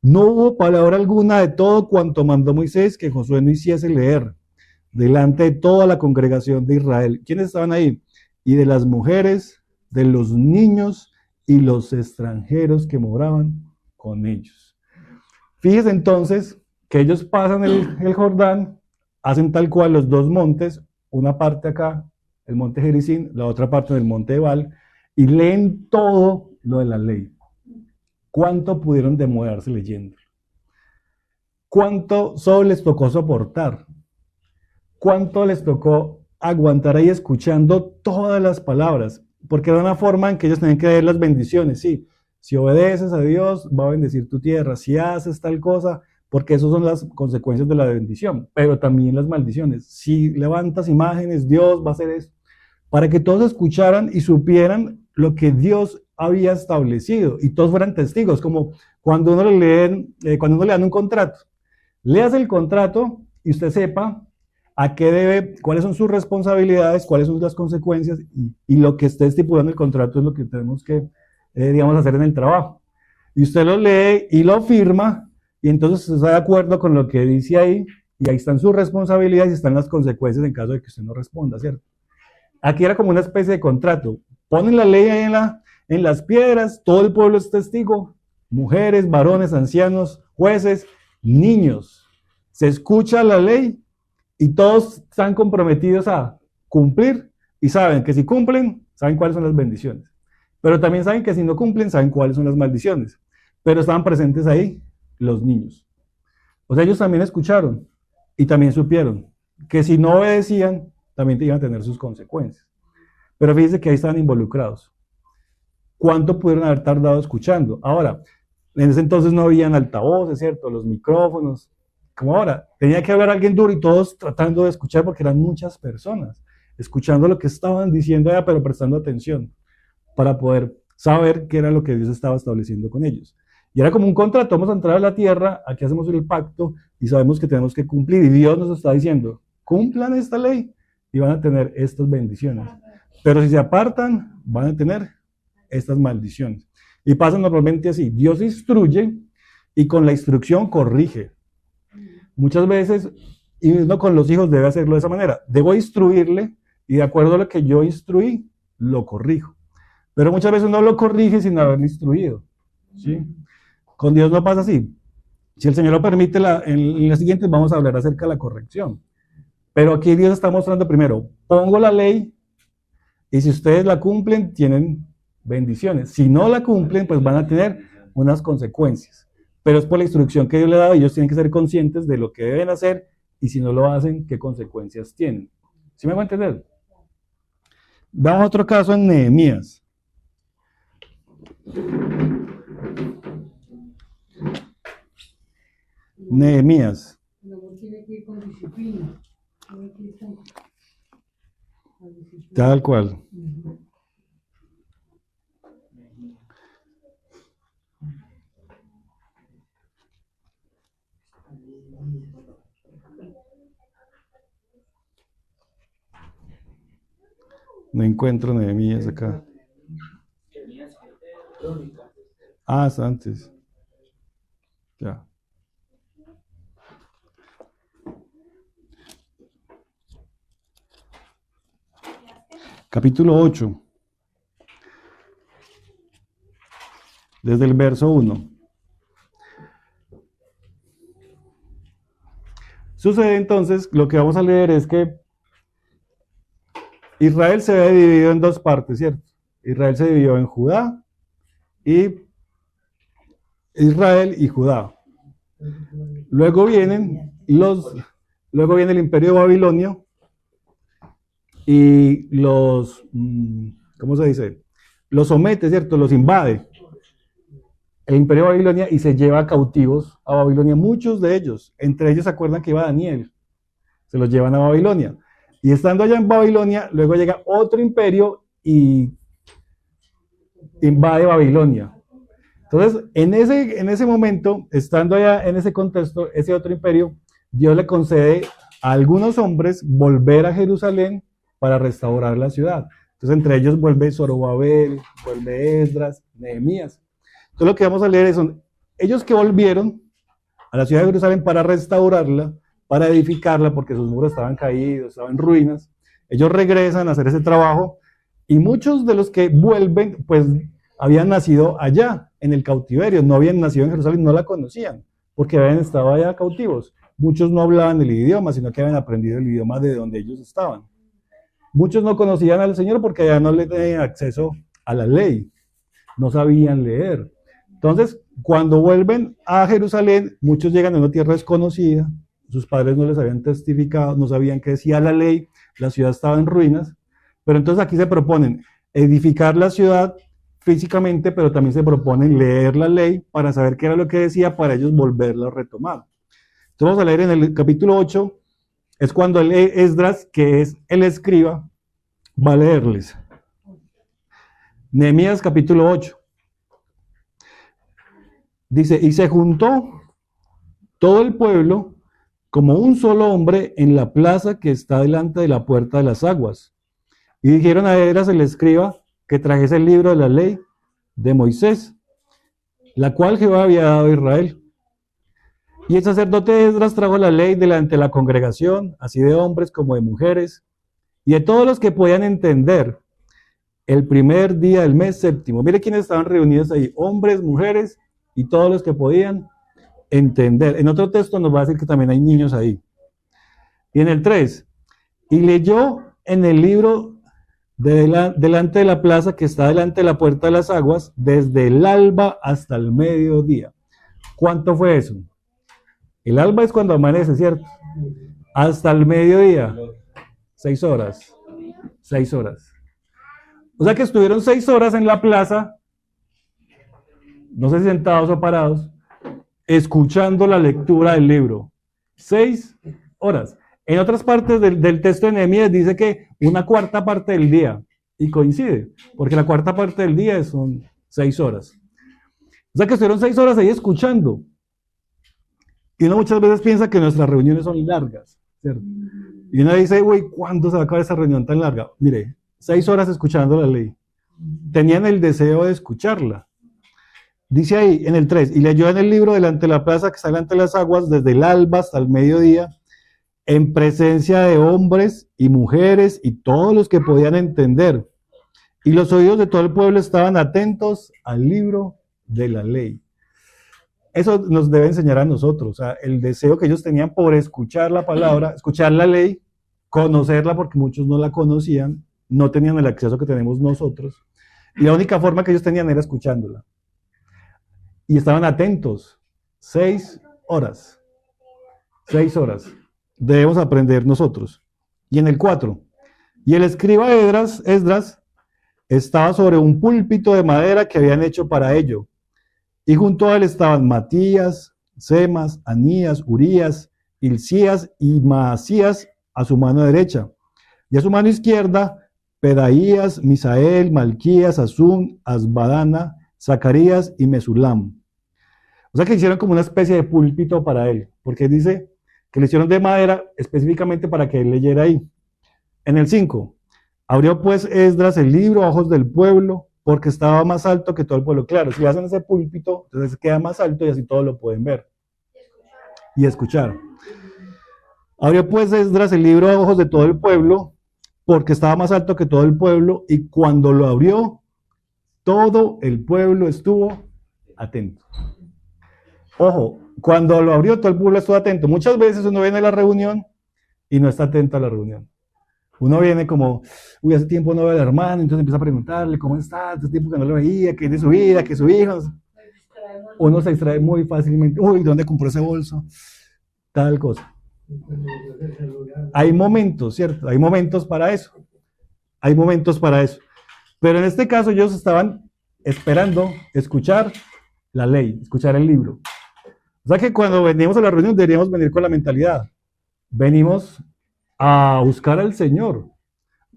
No hubo palabra alguna de todo cuanto mandó Moisés que Josué no hiciese leer delante de toda la congregación de Israel. ¿Quiénes estaban ahí? Y de las mujeres, de los niños y los extranjeros que moraban con ellos. Fíjese entonces que ellos pasan el Jordán, hacen tal cual los dos montes, una parte acá, el monte Gerizim, la otra parte del monte Ebal, y leen todo lo de la ley. ¿Cuánto pudieron demorarse leyendo? ¿Cuánto solo les tocó soportar? ¿Cuánto les tocó aguantar ahí escuchando todas las palabras? Porque era una forma en que ellos tenían que ver las bendiciones, sí. Si obedeces a Dios, va a bendecir tu tierra. Si haces tal cosa, porque esas son las consecuencias de la bendición, pero también las maldiciones. Si levantas imágenes, Dios va a hacer eso. Para que todos escucharan y supieran lo que Dios había establecido y todos fueran testigos, como cuando uno le dan un contrato. Leas el contrato y usted sepa a qué debe, cuáles son sus responsabilidades, cuáles son las consecuencias y lo que esté estipulando el contrato es lo que tenemos que, digamos, hacer en el trabajo. Y usted lo lee y lo firma y entonces usted está de acuerdo con lo que dice ahí y ahí están sus responsabilidades y están las consecuencias en caso de que usted no responda, ¿cierto? Aquí era como una especie de contrato. Ponen la ley ahí en las piedras, todo el pueblo es testigo, mujeres, varones, ancianos, jueces, niños. Se escucha la ley y todos están comprometidos a cumplir y saben que si cumplen, saben cuáles son las bendiciones. Pero también saben que si no cumplen, saben cuáles son las maldiciones. Pero estaban presentes ahí los niños. O sea, ellos también escucharon y también supieron que si no obedecían, también iban a tener sus consecuencias. Pero fíjense que ahí estaban involucrados. ¿Cuánto pudieron haber tardado escuchando? Ahora, en ese entonces no habían altavoces, ¿cierto? Los micrófonos, como ahora. Tenía que hablar alguien duro y todos tratando de escuchar porque eran muchas personas, escuchando lo que estaban diciendo allá, pero prestando atención para poder saber qué era lo que Dios estaba estableciendo con ellos. Y era como un contrato, vamos a entrar a la tierra, aquí hacemos el pacto y sabemos que tenemos que cumplir. Y Dios nos está diciendo, cumplan esta ley y van a tener estas bendiciones. Pero si se apartan, van a tener estas maldiciones. Y pasa normalmente así, Dios instruye y con la instrucción corrige. Muchas veces, y uno con los hijos debe hacerlo de esa manera, debo instruirle y de acuerdo a lo que yo instruí, lo corrijo. Pero muchas veces uno lo corrige sin haberle instruido, ¿sí? Con Dios no pasa así. Si el Señor lo permite, en las siguientes vamos a hablar acerca de la corrección. Pero aquí Dios está mostrando primero, pongo la ley y si ustedes la cumplen, tienen bendiciones. Si no la cumplen, pues van a tener unas consecuencias. Pero es por la instrucción que Dios le ha dado y ellos tienen que ser conscientes de lo que deben hacer y si no lo hacen, qué consecuencias tienen. ¿Sí me va a entender? Vamos a otro caso en Nehemías. Nehemías. Tal cual. No encuentro Nehemías acá. Ah, es antes. Ya. Capítulo 8. Desde el verso 1. Sucede entonces, lo que vamos a leer es que Israel se ve dividido en dos partes, ¿cierto? Israel se dividió en Judá y Israel y Judá. Luego viene el imperio babilonio y ¿cómo se dice? Los somete, ¿cierto? Los invade el imperio de Babilonia y se lleva cautivos a Babilonia, muchos de ellos. Entre ellos se acuerdan que iba Daniel. Se los llevan a Babilonia. Y estando allá en Babilonia, luego llega otro imperio y invade Babilonia. Entonces, en ese momento, estando allá en ese contexto, ese otro imperio, Dios le concede a algunos hombres volver a Jerusalén para restaurar la ciudad. Entonces, entre ellos vuelve Zorobabel, vuelve Esdras, Nehemías. Entonces, lo que vamos a leer son ellos que volvieron a la ciudad de Jerusalén para restaurarla, para edificarla, porque sus muros estaban caídos, estaban en ruinas, ellos regresan a hacer ese trabajo, y muchos de los que vuelven, pues habían nacido allá, en el cautiverio, no habían nacido en Jerusalén, no la conocían, porque habían estado allá cautivos. Muchos no hablaban el idioma, sino que habían aprendido el idioma de donde ellos estaban. Muchos no conocían al Señor porque allá no le tenían acceso a la ley, no sabían leer. Entonces, cuando vuelven a Jerusalén, muchos llegan a una tierra desconocida, sus padres no les habían testificado, no sabían qué decía la ley, la ciudad estaba en ruinas, pero entonces aquí se proponen edificar la ciudad físicamente, pero también se proponen leer la ley para saber qué era lo que decía, para ellos volverla a retomar. Entonces vamos a leer en el capítulo 8, es cuando Esdras, que es el escriba, va a leerles. Nehemías capítulo 8. Dice, y se juntó todo el pueblo como un solo hombre en la plaza que está delante de la puerta de las aguas. Y dijeron a Esdras el escriba que trajese el libro de la ley de Moisés, la cual Jehová había dado a Israel. Y el sacerdote Esdras trajo la ley delante de la congregación, así de hombres como de mujeres, y de todos los que podían entender, el primer día del mes séptimo. Mire quiénes estaban reunidos ahí, hombres, mujeres, y todos los que podían entender. En otro texto nos va a decir que también hay niños ahí. Y en el 3, y leyó en el libro delante de la plaza que está delante de la puerta de las aguas, desde el alba hasta el mediodía. ¿Cuánto fue eso? El alba es cuando amanece, ¿cierto? Hasta el mediodía. 6 horas. 6 horas. O sea que estuvieron 6 horas en la plaza, no sé si sentados o parados, escuchando la lectura del libro. 6 horas. En otras partes del texto de Nehemías dice que una cuarta parte del día, y coincide, porque la cuarta parte del día son 6 horas. O sea que estuvieron 6 horas ahí escuchando. Y uno muchas veces piensa que nuestras reuniones son largas, ¿cierto? Y uno dice, güey, ¿cuándo se va a acabar esa reunión tan larga? Mire, 6 horas escuchando la ley. Tenían el deseo de escucharla. Dice ahí en el 3, y leyó en el libro delante de la plaza que está delante de las aguas, desde el alba hasta el mediodía, en presencia de hombres y mujeres y todos los que podían entender. Y los oídos de todo el pueblo estaban atentos al libro de la ley. Eso nos debe enseñar a nosotros, o sea, el deseo que ellos tenían por escuchar la palabra, escuchar la ley, conocerla, porque muchos no la conocían, no tenían el acceso que tenemos nosotros, y la única forma que ellos tenían era escuchándola. Y estaban atentos. 6 horas. 6 horas. Debemos aprender nosotros. Y en el 4, y el escriba Esdras estaba sobre un púlpito de madera que habían hecho para ello. Y junto a él estaban Matías, Semas, Anías, Urías, Hilcías y Maasías a su mano derecha. Y a su mano izquierda, Pedaías, Misael, Malquías, Azún, Asbadana, Zacarías y Mesulam. O sea que hicieron como una especie de púlpito para él, porque dice que le hicieron de madera específicamente para que él leyera ahí. En el 5, abrió pues Esdras el libro a ojos del pueblo, porque estaba más alto que todo el pueblo. Claro, si hacen ese púlpito, entonces queda más alto y así todos lo pueden ver y escuchar. Abrió pues Esdras el libro a ojos de todo el pueblo, porque estaba más alto que todo el pueblo, y cuando lo abrió, todo el pueblo estuvo atento. Ojo, cuando lo abrió, todo el pueblo estuvo atento. Muchas veces uno viene a la reunión y no está atento a la reunión. Uno viene como, uy, hace tiempo no veo al hermano, entonces empieza a preguntarle, ¿cómo está? Hace tiempo que no lo veía, ¿qué es de su vida? ¿Qué es su hijo? Uno se distrae muy fácilmente. Uy, ¿dónde compró ese bolso? Tal cosa. Hay momentos, ¿cierto? Hay momentos para eso. Hay momentos para eso. Pero en este caso ellos estaban esperando escuchar la ley, escuchar el libro. O sea que cuando venimos a la reunión deberíamos venir con la mentalidad. Venimos a buscar al Señor.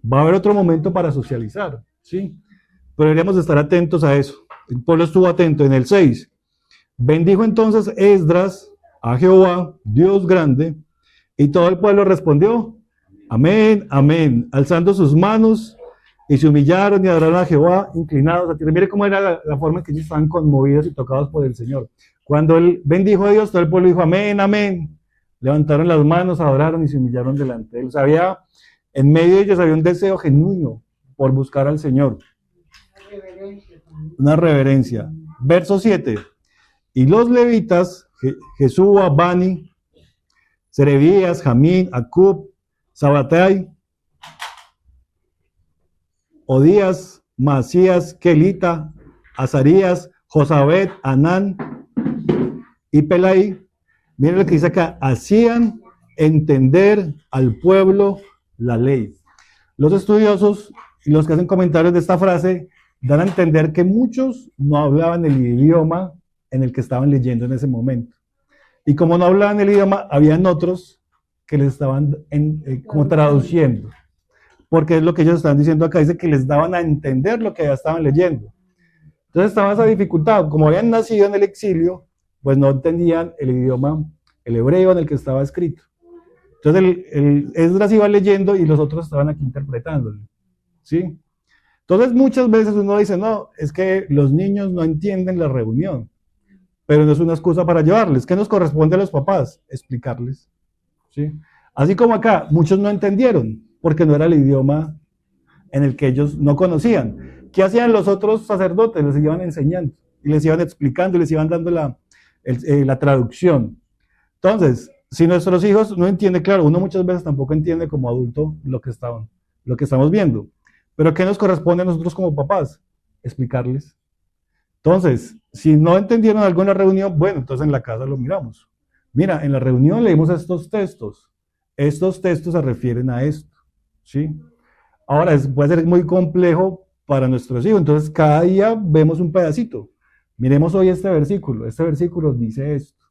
Va a haber otro momento para socializar, ¿sí? Pero deberíamos estar atentos a eso. El pueblo estuvo atento. En el 6, bendijo entonces Esdras a Jehová, Dios grande, y todo el pueblo respondió, amén, amén, alzando sus manos, y se humillaron y adoraron a Jehová, inclinados a tierra. Mire cómo era la forma en que ellos estaban conmovidos y tocados por el Señor. Cuando él bendijo a Dios, todo el pueblo dijo amén, amén. Levantaron las manos, adoraron y se humillaron delante de él. O sea, en medio de ellos había un deseo genuino por buscar al Señor. Una reverencia. Verso 7. Y los levitas, Jesúa, Bani, Serebías, Jamín, Acub, Sabatai, Odías, Masías, Kelita, Azarías, Josabet, Anán y Pelaí, miren lo que dice acá, hacían entender al pueblo la ley. Los estudiosos y los que hacen comentarios de esta frase dan a entender que muchos no hablaban el idioma en el que estaban leyendo en ese momento. Y como no hablaban el idioma, habían otros que les estaban como traduciendo. Porque es lo que ellos están diciendo acá, dice que les daban a entender lo que ya estaban leyendo. Entonces estaba esa dificultad, como habían nacido en el exilio, pues no entendían el idioma, el hebreo en el que estaba escrito. Entonces el Esdras iba leyendo y los otros estaban aquí interpretándolo, ¿sí? Entonces muchas veces uno dice, no, es que los niños no entienden la reunión, pero no es una excusa para llevarles. ¿Qué nos corresponde a los papás? Explicarles, ¿sí? Así como acá, muchos no entendieron, porque no era el idioma en el que ellos no conocían. ¿Qué hacían los otros sacerdotes? Les iban enseñando, y les iban explicando, y les iban dando la traducción. Entonces, si nuestros hijos no entienden, claro, uno muchas veces tampoco entiende como adulto lo que estamos viendo. Pero ¿qué nos corresponde a nosotros como papás? Explicarles. Entonces, si no entendieron algo en la reunión, bueno, entonces en la casa lo miramos. Mira, en la reunión leímos estos textos. Estos textos se refieren a esto, ¿sí? Ahora, puede ser muy complejo para nuestros hijos, entonces cada día vemos un pedacito. Miremos hoy este versículo dice esto,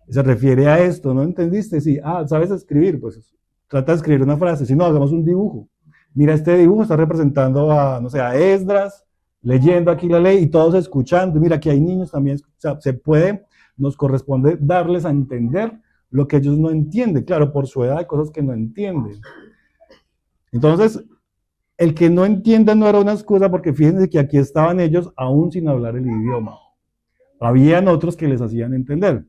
se refiere a esto, ¿no entendiste? Sí, ¿sabes escribir? Pues trata de escribir una frase, si no, hagamos un dibujo. Mira, este dibujo está representando a, no sé, a Esdras, leyendo aquí la ley y todos escuchando. Mira, aquí hay niños también, o sea, nos corresponde darles a entender lo que ellos no entienden, claro, por su edad hay cosas que no entienden. Entonces, el que no entienda no era una excusa, porque fíjense que aquí estaban ellos aún sin hablar el idioma. Habían otros que les hacían entender.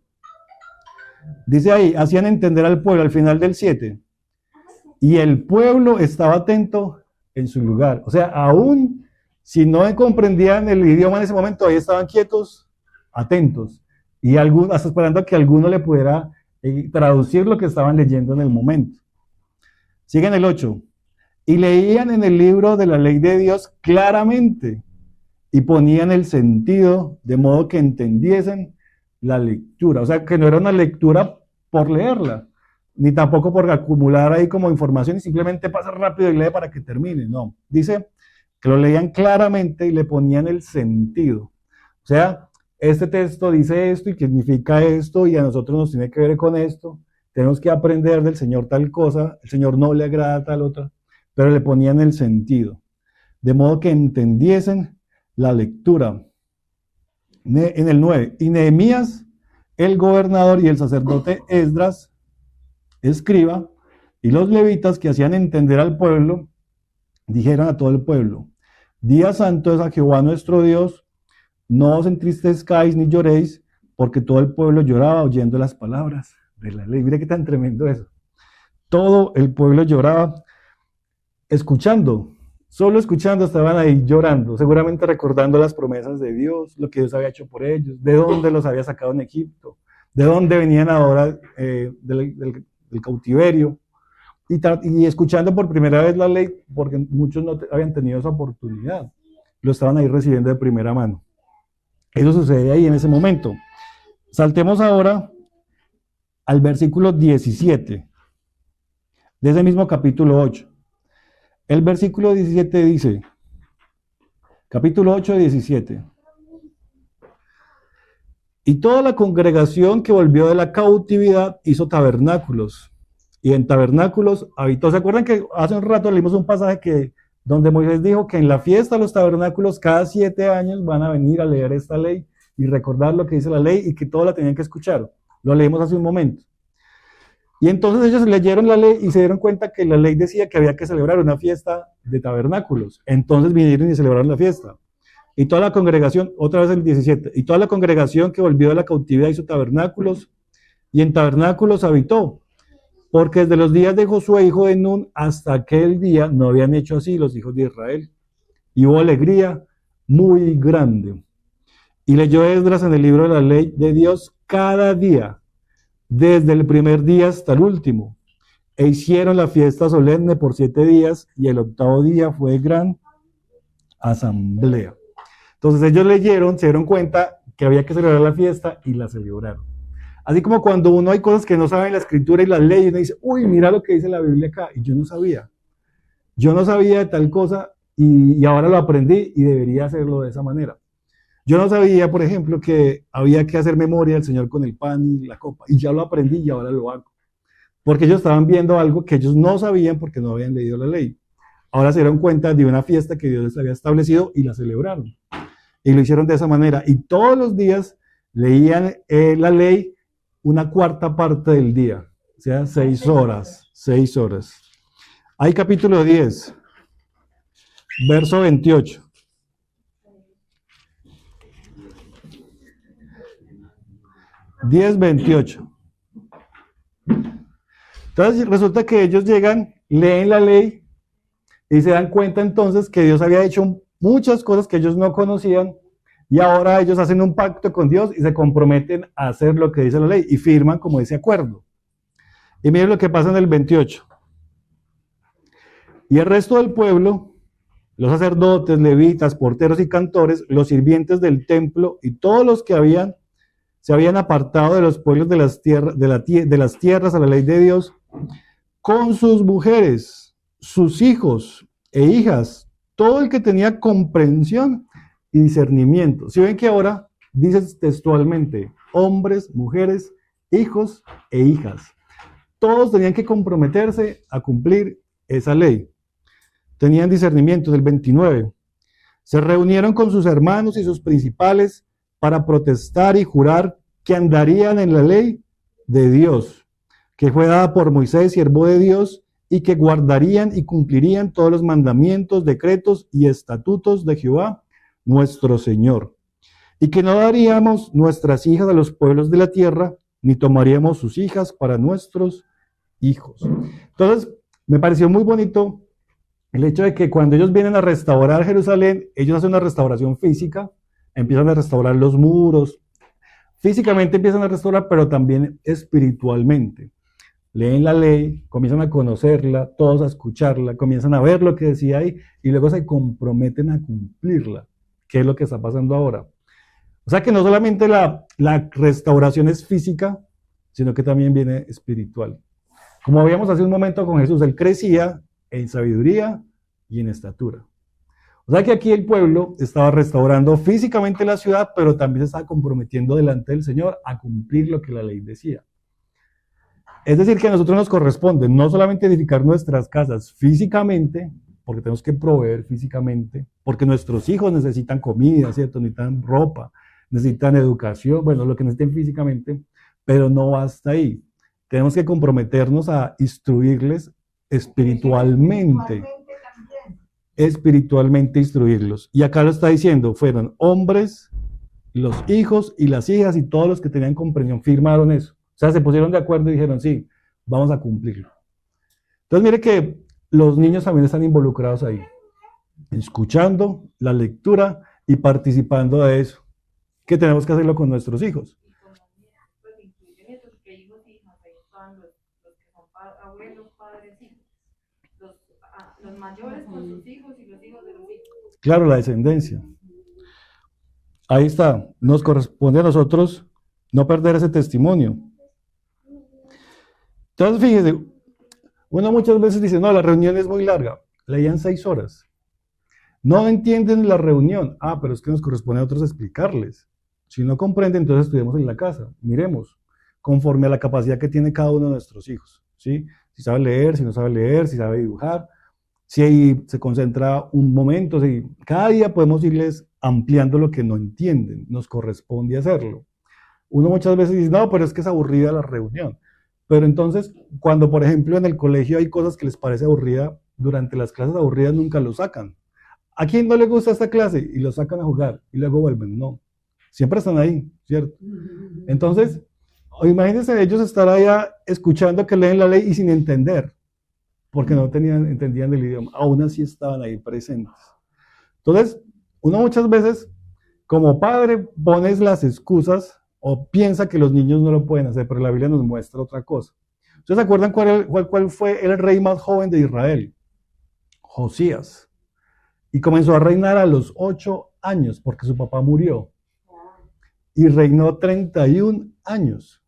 Dice ahí, hacían entender al pueblo, al final del 7. Y el pueblo estaba atento en su lugar. O sea, aún si no comprendían el idioma en ese momento, ahí estaban quietos, atentos. Y hasta esperando a que alguno le pudiera traducir lo que estaban leyendo en el momento. Siguen el 8. Y leían en el libro de la ley de Dios claramente y ponían el sentido de modo que entendiesen la lectura. O sea, que no era una lectura por leerla, ni tampoco por acumular ahí como información y simplemente pasa rápido y lee para que termine. No, dice que lo leían claramente y le ponían el sentido. O sea, este texto dice esto y significa esto y a nosotros nos tiene que ver con esto. Tenemos que aprender del Señor tal cosa, el Señor no le agrada tal otra, pero le ponían el sentido, de modo que entendiesen la lectura. En el 9, y Nehemías, el gobernador y el sacerdote Esdras, escriba, y los levitas que hacían entender al pueblo, dijeron a todo el pueblo, día santo es a Jehová nuestro Dios, no os entristezcáis ni lloréis, porque todo el pueblo lloraba oyendo las palabras de la ley. Mire qué tan tremendo eso. Todo el pueblo lloraba escuchando, solo escuchando estaban ahí llorando, seguramente recordando las promesas de Dios, lo que Dios había hecho por ellos, de dónde los había sacado en Egipto, de dónde venían ahora del cautiverio, y escuchando por primera vez la ley, porque muchos no habían tenido esa oportunidad, lo estaban ahí recibiendo de primera mano. Eso sucede ahí en ese momento. Saltemos ahora al versículo 17 de ese mismo capítulo 8. El versículo 17 dice, capítulo 8, 17. Y toda la congregación que volvió de la cautividad hizo tabernáculos, y en tabernáculos habitó. ¿Se acuerdan que hace un rato leímos un pasaje donde Moisés dijo que en la fiesta de los tabernáculos cada 7 años van a venir a leer esta ley y recordar lo que dice la ley y que todos la tenían que escuchar? Lo leímos hace un momento. Y entonces ellos leyeron la ley y se dieron cuenta que la ley decía que había que celebrar una fiesta de tabernáculos. Entonces vinieron y celebraron la fiesta. Y toda la congregación, otra vez el 17, y toda la congregación que volvió de la cautividad hizo tabernáculos, y en tabernáculos habitó, porque desde los días de Josué, hijo de Nun, hasta aquel día no habían hecho así los hijos de Israel. Y hubo alegría muy grande. Y leyó Esdras en el libro de la ley de Dios cada día, desde el primer día hasta el último. E hicieron la fiesta solemne por 7 días, y el octavo día fue gran asamblea. Entonces ellos leyeron, se dieron cuenta que había que celebrar la fiesta y la celebraron. Así como cuando uno hay cosas que no sabe en la escritura y las leyes, uno dice, uy, mira lo que dice la Biblia acá, y yo no sabía. Yo no sabía de tal cosa y ahora lo aprendí y debería hacerlo de esa manera. Yo no sabía, por ejemplo, que había que hacer memoria del Señor con el pan y la copa, y ya lo aprendí y ahora lo hago. Porque ellos estaban viendo algo que ellos no sabían porque no habían leído la ley. Ahora se dieron cuenta de una fiesta que Dios les había establecido y la celebraron. Y lo hicieron de esa manera. Y todos los días leían la ley una cuarta parte del día. O sea, 6 horas. 6 horas. Hay capítulo 10, verso 28. (10:28). Entonces resulta que ellos llegan, leen la ley y se dan cuenta entonces que Dios había hecho muchas cosas que ellos no conocían y ahora ellos hacen un pacto con Dios y se comprometen a hacer lo que dice la ley y firman como ese acuerdo. Y miren lo que pasa en el 28. Y el resto del pueblo, los sacerdotes, levitas, porteros y cantores, los sirvientes del templo y todos los que se habían apartado de los pueblos de las tierras a la ley de Dios, con sus mujeres, sus hijos e hijas, todo el que tenía comprensión y discernimiento. Si ven que ahora dice textualmente, hombres, mujeres, hijos e hijas. Todos tenían que comprometerse a cumplir esa ley. Tenían discernimiento. Del 29. Se reunieron con sus hermanos y sus principales para protestar y jurar que andarían en la ley de Dios, que fue dada por Moisés, siervo de Dios, y que guardarían y cumplirían todos los mandamientos, decretos y estatutos de Jehová, nuestro Señor, y que no daríamos nuestras hijas a los pueblos de la tierra, ni tomaríamos sus hijas para nuestros hijos. Entonces, me pareció muy bonito el hecho de que cuando ellos vienen a restaurar Jerusalén, ellos hacen una restauración física, empiezan a restaurar los muros, físicamente empiezan a restaurar, pero también espiritualmente. Leen la ley, comienzan a conocerla, todos a escucharla, comienzan a ver lo que decía ahí y luego se comprometen a cumplirla, que es lo que está pasando ahora. O sea que no solamente la restauración es física, sino que también viene espiritual. Como habíamos hace un momento con Jesús, él crecía en sabiduría y en estatura. O sea que aquí el pueblo estaba restaurando físicamente la ciudad, pero también se estaba comprometiendo delante del Señor a cumplir lo que la ley decía. Es decir, que a nosotros nos corresponde no solamente edificar nuestras casas físicamente, porque tenemos que proveer físicamente, porque nuestros hijos necesitan comida, ¿cierto? Necesitan ropa, necesitan educación, bueno, lo que necesiten físicamente, pero no basta ahí. Tenemos que comprometernos a instruirles espiritualmente instruirlos. Y acá lo está diciendo, fueron hombres, los hijos y las hijas y todos los que tenían comprensión firmaron eso. O sea, se pusieron de acuerdo y dijeron, sí, vamos a cumplirlo. Entonces, mire que los niños también están involucrados ahí, escuchando la lectura y participando de eso. Que tenemos que hacerlo con nuestros hijos.
Pues incluyen eso, porque hijos y hijas, ahí están los que son abuelos, padres, hijos. Los mayores con sus hijos y los hijos de los hijos.
Claro, la descendencia. Ahí está, nos corresponde a nosotros no perder ese testimonio. Entonces, fíjese, uno muchas veces dice, no, la reunión es muy larga. Leían 6 horas. No entienden la reunión. Ah, pero es que nos corresponde a nosotros explicarles. Si no comprenden, entonces estudiemos en la casa. Miremos, conforme a la capacidad que tiene cada uno de nuestros hijos. ¿Sí? Si sabe leer, si no sabe leer, si sabe dibujar, si se concentra un momento. Si cada día podemos irles ampliando lo que no entienden. Nos corresponde hacerlo. Uno muchas veces dice, no, pero es que es aburrida la reunión. Pero entonces, cuando por ejemplo en el colegio hay cosas que les parece aburrida, durante las clases aburridas nunca lo sacan. ¿A quién no le gusta esta clase? Y lo sacan a jugar y luego vuelven. No, siempre están ahí, ¿cierto? Entonces, imagínense ellos estar allá escuchando que leen la ley y sin entender, porque no entendían el idioma. Aún así estaban ahí presentes. Entonces, uno muchas veces, como padre, pones las excusas o piensa que los niños no lo pueden hacer, pero la Biblia nos muestra otra cosa. ¿Ustedes se acuerdan cuál fue el rey más joven de Israel? Josías. Y comenzó a reinar a los 8 años, porque su papá murió. Y reinó 31 años.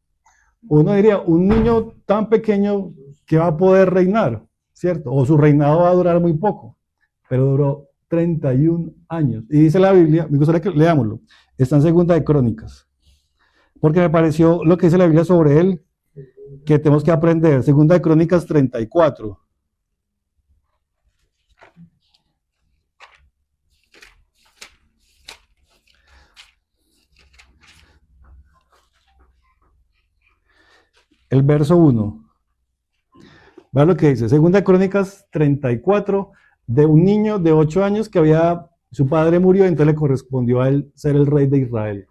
Uno diría, un niño tan pequeño que va a poder reinar, ¿cierto? O su reinado va a durar muy poco, pero duró 31 años. Y dice la Biblia, me gustaría que leámoslo, está en Segunda de Crónicas, porque me pareció lo que dice la Biblia sobre él, que tenemos que aprender. Segunda de Crónicas 34. El verso 1. Vean lo que dice. Segunda de Crónicas 34, de un niño de 8 años que su padre murió, y entonces le correspondió a él ser el rey de Israel.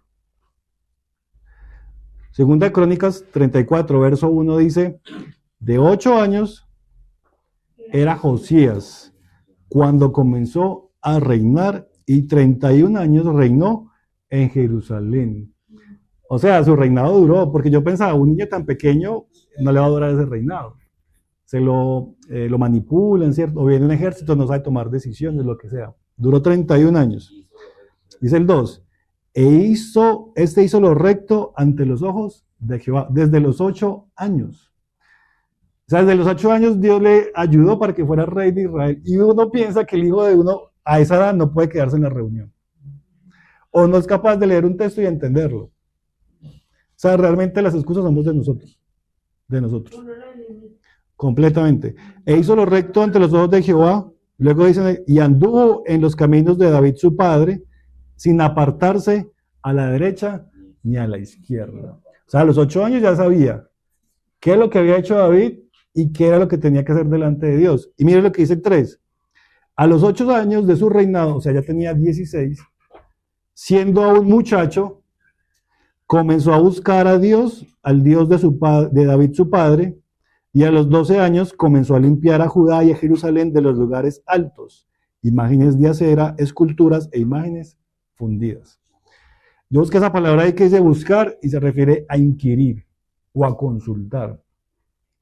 Segunda de Crónicas 34, verso 1 dice, de 8 años era Josías cuando comenzó a reinar y 31 años reinó en Jerusalén. O sea, su reinado duró, porque yo pensaba, un niño tan pequeño no le va a durar ese reinado. Se lo manipulan, ¿cierto? O viene un ejército, no sabe tomar decisiones, lo que sea. Duró 31 años. Dice el 2, hizo lo recto ante los ojos de Jehová, desde los 8 años. O sea, desde los 8 años Dios le ayudó para que fuera rey de Israel. Y uno piensa que el hijo de uno a esa edad no puede quedarse en la reunión. O no es capaz de leer un texto y entenderlo. O sea, realmente las excusas somos de nosotros. De nosotros. Completamente. Hizo lo recto ante los ojos de Jehová. Luego dice, y anduvo en los caminos de David su padre, sin apartarse a la derecha ni a la izquierda. O sea, a los 8 años ya sabía qué es lo que había hecho David y qué era lo que tenía que hacer delante de Dios. Y mire lo que dice 3. A los 8 años de su reinado, o sea, ya tenía 16, siendo aún muchacho, comenzó a buscar a Dios, al Dios de David su padre, y a los 12 años comenzó a limpiar a Judá y a Jerusalén de los lugares altos, imágenes de acera, esculturas e imágenes fundidas. Yo busqué esa palabra ahí que dice buscar y se refiere a inquirir o a consultar.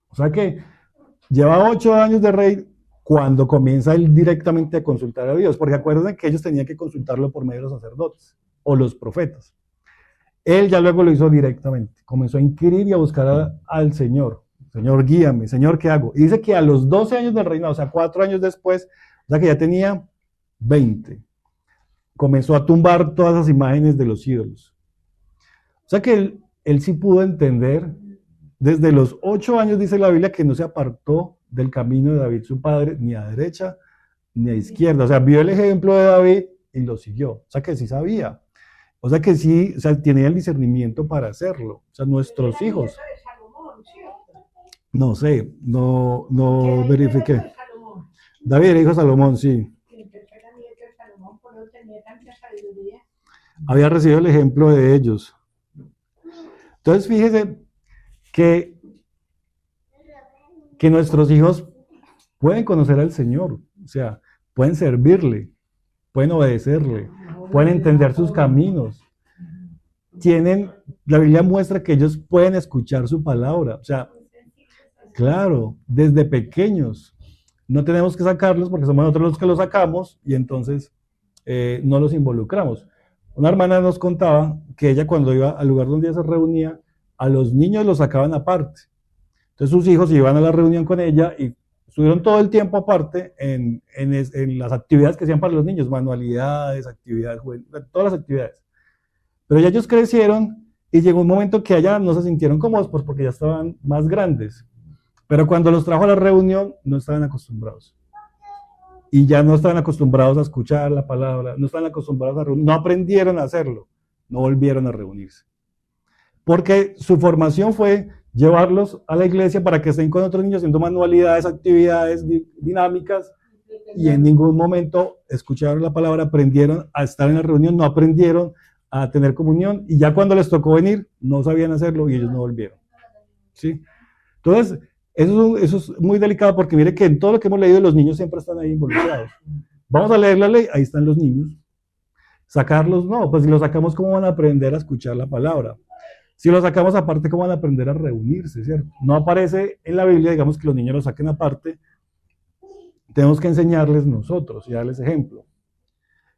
O sea que lleva 8 años de rey cuando comienza él directamente a consultar a Dios, porque acuérdense que ellos tenían que consultarlo por medio de los sacerdotes o los profetas. Él ya luego lo hizo directamente, comenzó a inquirir y a buscar al Señor. Señor, guíame, Señor, ¿qué hago? Y dice que a los 12 años del reinado, o sea, 4 años después, o sea que ya tenía 20, comenzó a tumbar todas las imágenes de los ídolos. O sea que él sí pudo entender, desde los 8 años dice la Biblia que no se apartó del camino de David su padre, ni a derecha ni a izquierda. O sea, vio el ejemplo de David y lo siguió. O sea que sí sabía. O sea que sí, o sea, tenía el discernimiento para hacerlo. O sea, nuestros hijos. No sé, no verifiqué. David era hijo de Salomón, sí. Había recibido el ejemplo de ellos. Entonces, fíjese que nuestros hijos pueden conocer al Señor, o sea, pueden servirle, pueden obedecerle, pueden entender sus caminos. La Biblia muestra que ellos pueden escuchar su palabra, o sea, claro, desde pequeños. No tenemos que sacarlos porque somos nosotros los que los sacamos y entonces no los involucramos. Una hermana nos contaba que ella cuando iba al lugar donde ella se reunía, a los niños los sacaban aparte. Entonces sus hijos iban a la reunión con ella y estuvieron todo el tiempo aparte en las actividades que hacían para los niños, manualidades, actividades, todas las actividades. Pero ya ellos crecieron y llegó un momento que allá no se sintieron cómodos pues porque ya estaban más grandes. Pero cuando los trajo a la reunión no estaban acostumbrados. Y ya no estaban acostumbrados a escuchar la palabra, no estaban acostumbrados a reunirse, no aprendieron a hacerlo, no volvieron a reunirse. Porque su formación fue llevarlos a la iglesia para que estén con otros niños haciendo manualidades, actividades dinámicas, y en ningún momento escucharon la palabra, aprendieron a estar en la reunión, no aprendieron a tener comunión, y ya cuando les tocó venir, no sabían hacerlo y ellos no volvieron. ¿Sí? Entonces, eso es muy delicado porque mire que en todo lo que hemos leído los niños siempre están ahí involucrados. Vamos a leer la ley, ahí están los niños. Sacarlos, no, pues si los sacamos, ¿cómo van a aprender a escuchar la palabra? Si los sacamos aparte, ¿cómo van a aprender a reunirse, cierto? No aparece en la Biblia, digamos, que los niños los saquen aparte. Tenemos que enseñarles nosotros y darles ejemplo.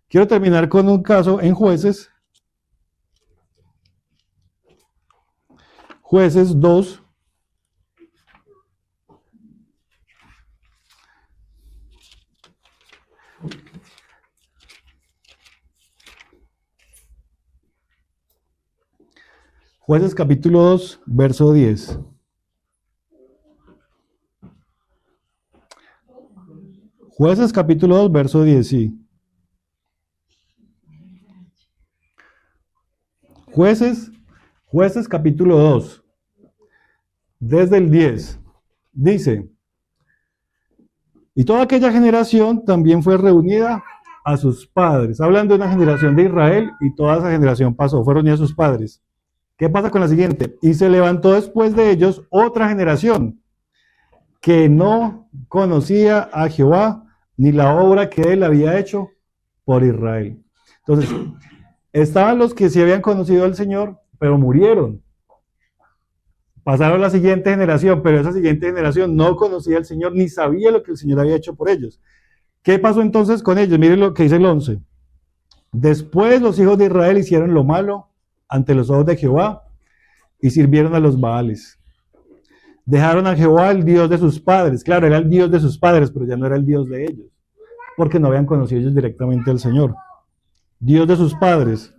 Quiero terminar con un caso en Jueces. Jueces 2. Jueces capítulo 2, verso 10. Jueces capítulo 2, verso 10, sí. Jueces capítulo 2, desde el 10, dice: y toda aquella generación también fue reunida a sus padres. Hablando de una generación de Israel, y toda esa generación pasó, fue reunida a sus padres. ¿Qué pasa con la siguiente? Y se levantó después de ellos otra generación que no conocía a Jehová, ni la obra que él había hecho por Israel. Entonces, estaban los que sí habían conocido al Señor, pero murieron. Pasaron a la siguiente generación, pero esa siguiente generación no conocía al Señor, ni sabía lo que el Señor había hecho por ellos. ¿Qué pasó entonces con ellos? Miren lo que dice el 11. Después los hijos de Israel hicieron lo malo ante los ojos de Jehová y sirvieron a los Baales. Dejaron a Jehová, el Dios de sus padres. Claro, era el Dios de sus padres, pero ya no era el Dios de ellos, porque no habían conocido ellos directamente al Señor. Dios de sus padres,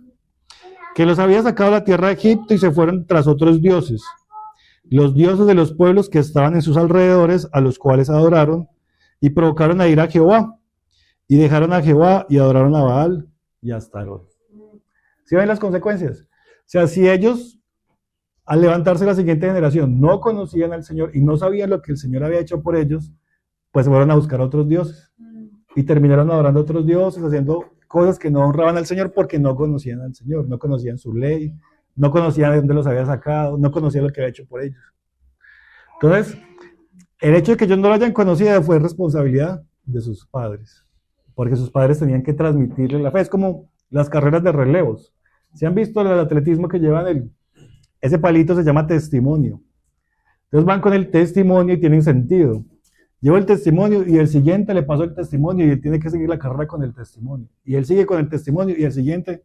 que los había sacado de la tierra de Egipto, y se fueron tras otros dioses, los dioses de los pueblos que estaban en sus alrededores, a los cuales adoraron, y provocaron a ir a Jehová, y dejaron a Jehová, y adoraron a Baal y a Astarot. ¿Sí ven las consecuencias? O sea, si ellos, al levantarse la siguiente generación, no conocían al Señor y no sabían lo que el Señor había hecho por ellos, pues se fueron a buscar a otros dioses, y terminaron adorando a otros dioses, haciendo cosas que no honraban al Señor porque no conocían al Señor, no conocían su ley, no conocían de dónde los había sacado, no conocían lo que había hecho por ellos. Entonces, el hecho de que ellos no lo hayan conocido fue responsabilidad de sus padres, porque sus padres tenían que transmitirle la fe. Es como las carreras de relevos. ¿Se han visto el atletismo que llevan ese palito? Se llama testimonio. Entonces van con el testimonio y tienen sentido. Llevo el testimonio y el siguiente le pasó el testimonio y él tiene que seguir la carrera con el testimonio. Y él sigue con el testimonio y el siguiente,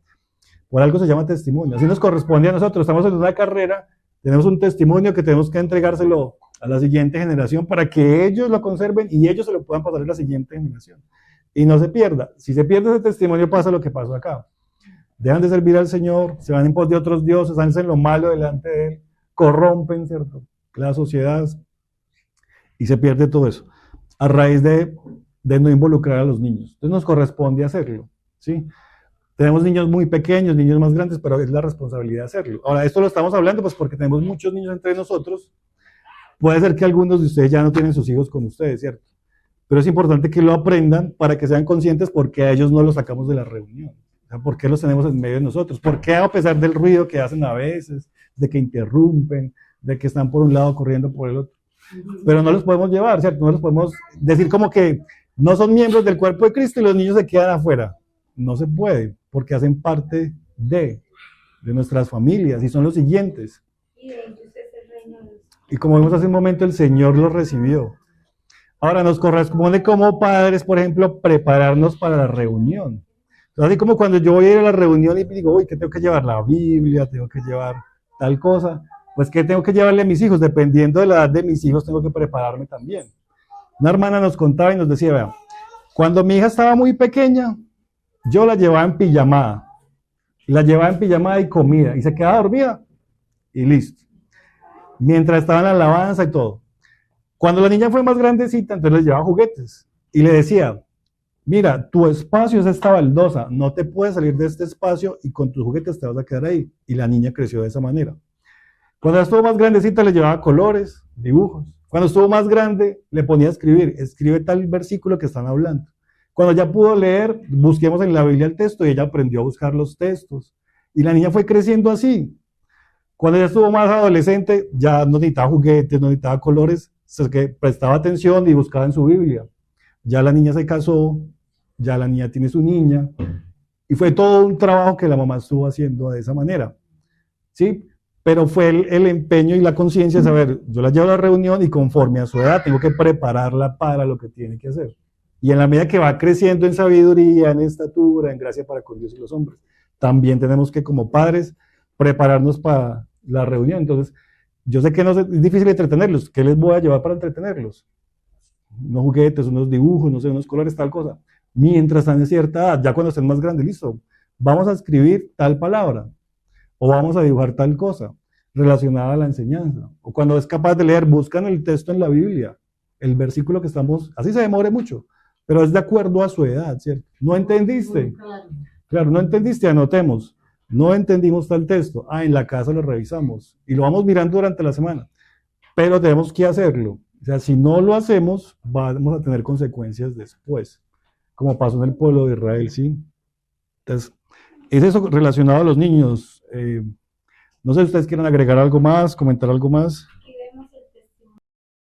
por algo se llama testimonio. Así nos corresponde a nosotros. Estamos en una carrera, tenemos un testimonio que tenemos que entregárselo a la siguiente generación para que ellos lo conserven y ellos se lo puedan pasar a la siguiente generación. Y no se pierda. Si se pierde ese testimonio, pasa lo que pasó acá. Dejan de servir al Señor, se van en pos de otros dioses, hacen lo malo delante de Él, corrompen, ¿cierto?, la sociedad, y se pierde todo eso, a raíz de no involucrar a los niños. Entonces nos corresponde hacerlo, ¿sí? Tenemos niños muy pequeños, niños más grandes, pero es la responsabilidad de hacerlo. Ahora, esto lo estamos hablando pues porque tenemos muchos niños entre nosotros. Puede ser que algunos de ustedes ya no tienen sus hijos con ustedes, ¿cierto? Pero es importante que lo aprendan para que sean conscientes porque a ellos no los sacamos de la reunión. O sea, ¿por qué los tenemos en medio de nosotros? ¿Por qué, a pesar del ruido que hacen a veces, de que interrumpen, de que están por un lado corriendo por el otro? Pero no los podemos llevar, ¿cierto? No los podemos decir como que no son miembros del cuerpo de Cristo y los niños se quedan afuera. No se puede, porque hacen parte de nuestras familias y son los siguientes. Y como vimos hace un momento, el Señor los recibió. Ahora nos corresponde como padres, por ejemplo, prepararnos para la reunión. Entonces, así como cuando yo voy a ir a la reunión y digo, uy, ¿qué tengo que llevar? La Biblia, tengo que llevar tal cosa. Pues, ¿qué tengo que llevarle a mis hijos? Dependiendo de la edad de mis hijos, tengo que prepararme también. Una hermana nos contaba y nos decía, vea, cuando mi hija estaba muy pequeña, yo la llevaba en pijamada. La llevaba en pijamada y comida. Y se quedaba dormida. Y listo. Mientras estaba en la alabanza y todo. Cuando la niña fue más grandecita, entonces les llevaba juguetes. Y le decía, mira, tu espacio es esta baldosa. No te puedes salir de este espacio y con tus juguetes te vas a quedar ahí. Y la niña creció de esa manera. Cuando ya estuvo más grandecita le llevaba colores, dibujos. Cuando estuvo más grande le ponía a escribir, escribe tal versículo que están hablando. Cuando ya pudo leer, busquemos en la Biblia el texto y ella aprendió a buscar los textos. Y la niña fue creciendo así. Cuando ya estuvo más adolescente, ya no necesitaba juguetes, no necesitaba colores, que prestaba atención y buscaba en su Biblia. Ya la niña se casó, ya la niña tiene su niña, y fue todo un trabajo que la mamá estuvo haciendo de esa manera, ¿sí? Pero fue el empeño y la conciencia de saber, yo la llevo a la reunión y conforme a su edad tengo que prepararla para lo que tiene que hacer. Y en la medida que va creciendo en sabiduría, en estatura, en gracia para con Dios y los hombres, también tenemos que como padres prepararnos para la reunión. Entonces, yo sé que no es difícil entretenerlos. ¿Qué les voy a llevar para entretenerlos? Unos juguetes, unos dibujos, no sé, unos colores, tal cosa. Mientras están en cierta edad, ya cuando estén más grandes, listo, vamos a escribir tal palabra o vamos a dibujar tal cosa relacionada a la enseñanza. O cuando es capaz de leer, buscan el texto en la Biblia, el versículo que estamos, así se demore mucho, pero es de acuerdo a su edad, ¿cierto? ¿No entendiste? Claro, no entendiste, anotemos. No entendimos tal texto. En la casa lo revisamos y lo vamos mirando durante la semana. Pero tenemos que hacerlo. O sea, si no lo hacemos, vamos a tener consecuencias después, como pasó en el pueblo de Israel, ¿sí? Entonces, es eso relacionado a los niños. No sé si ustedes quieren agregar algo más, comentar algo más.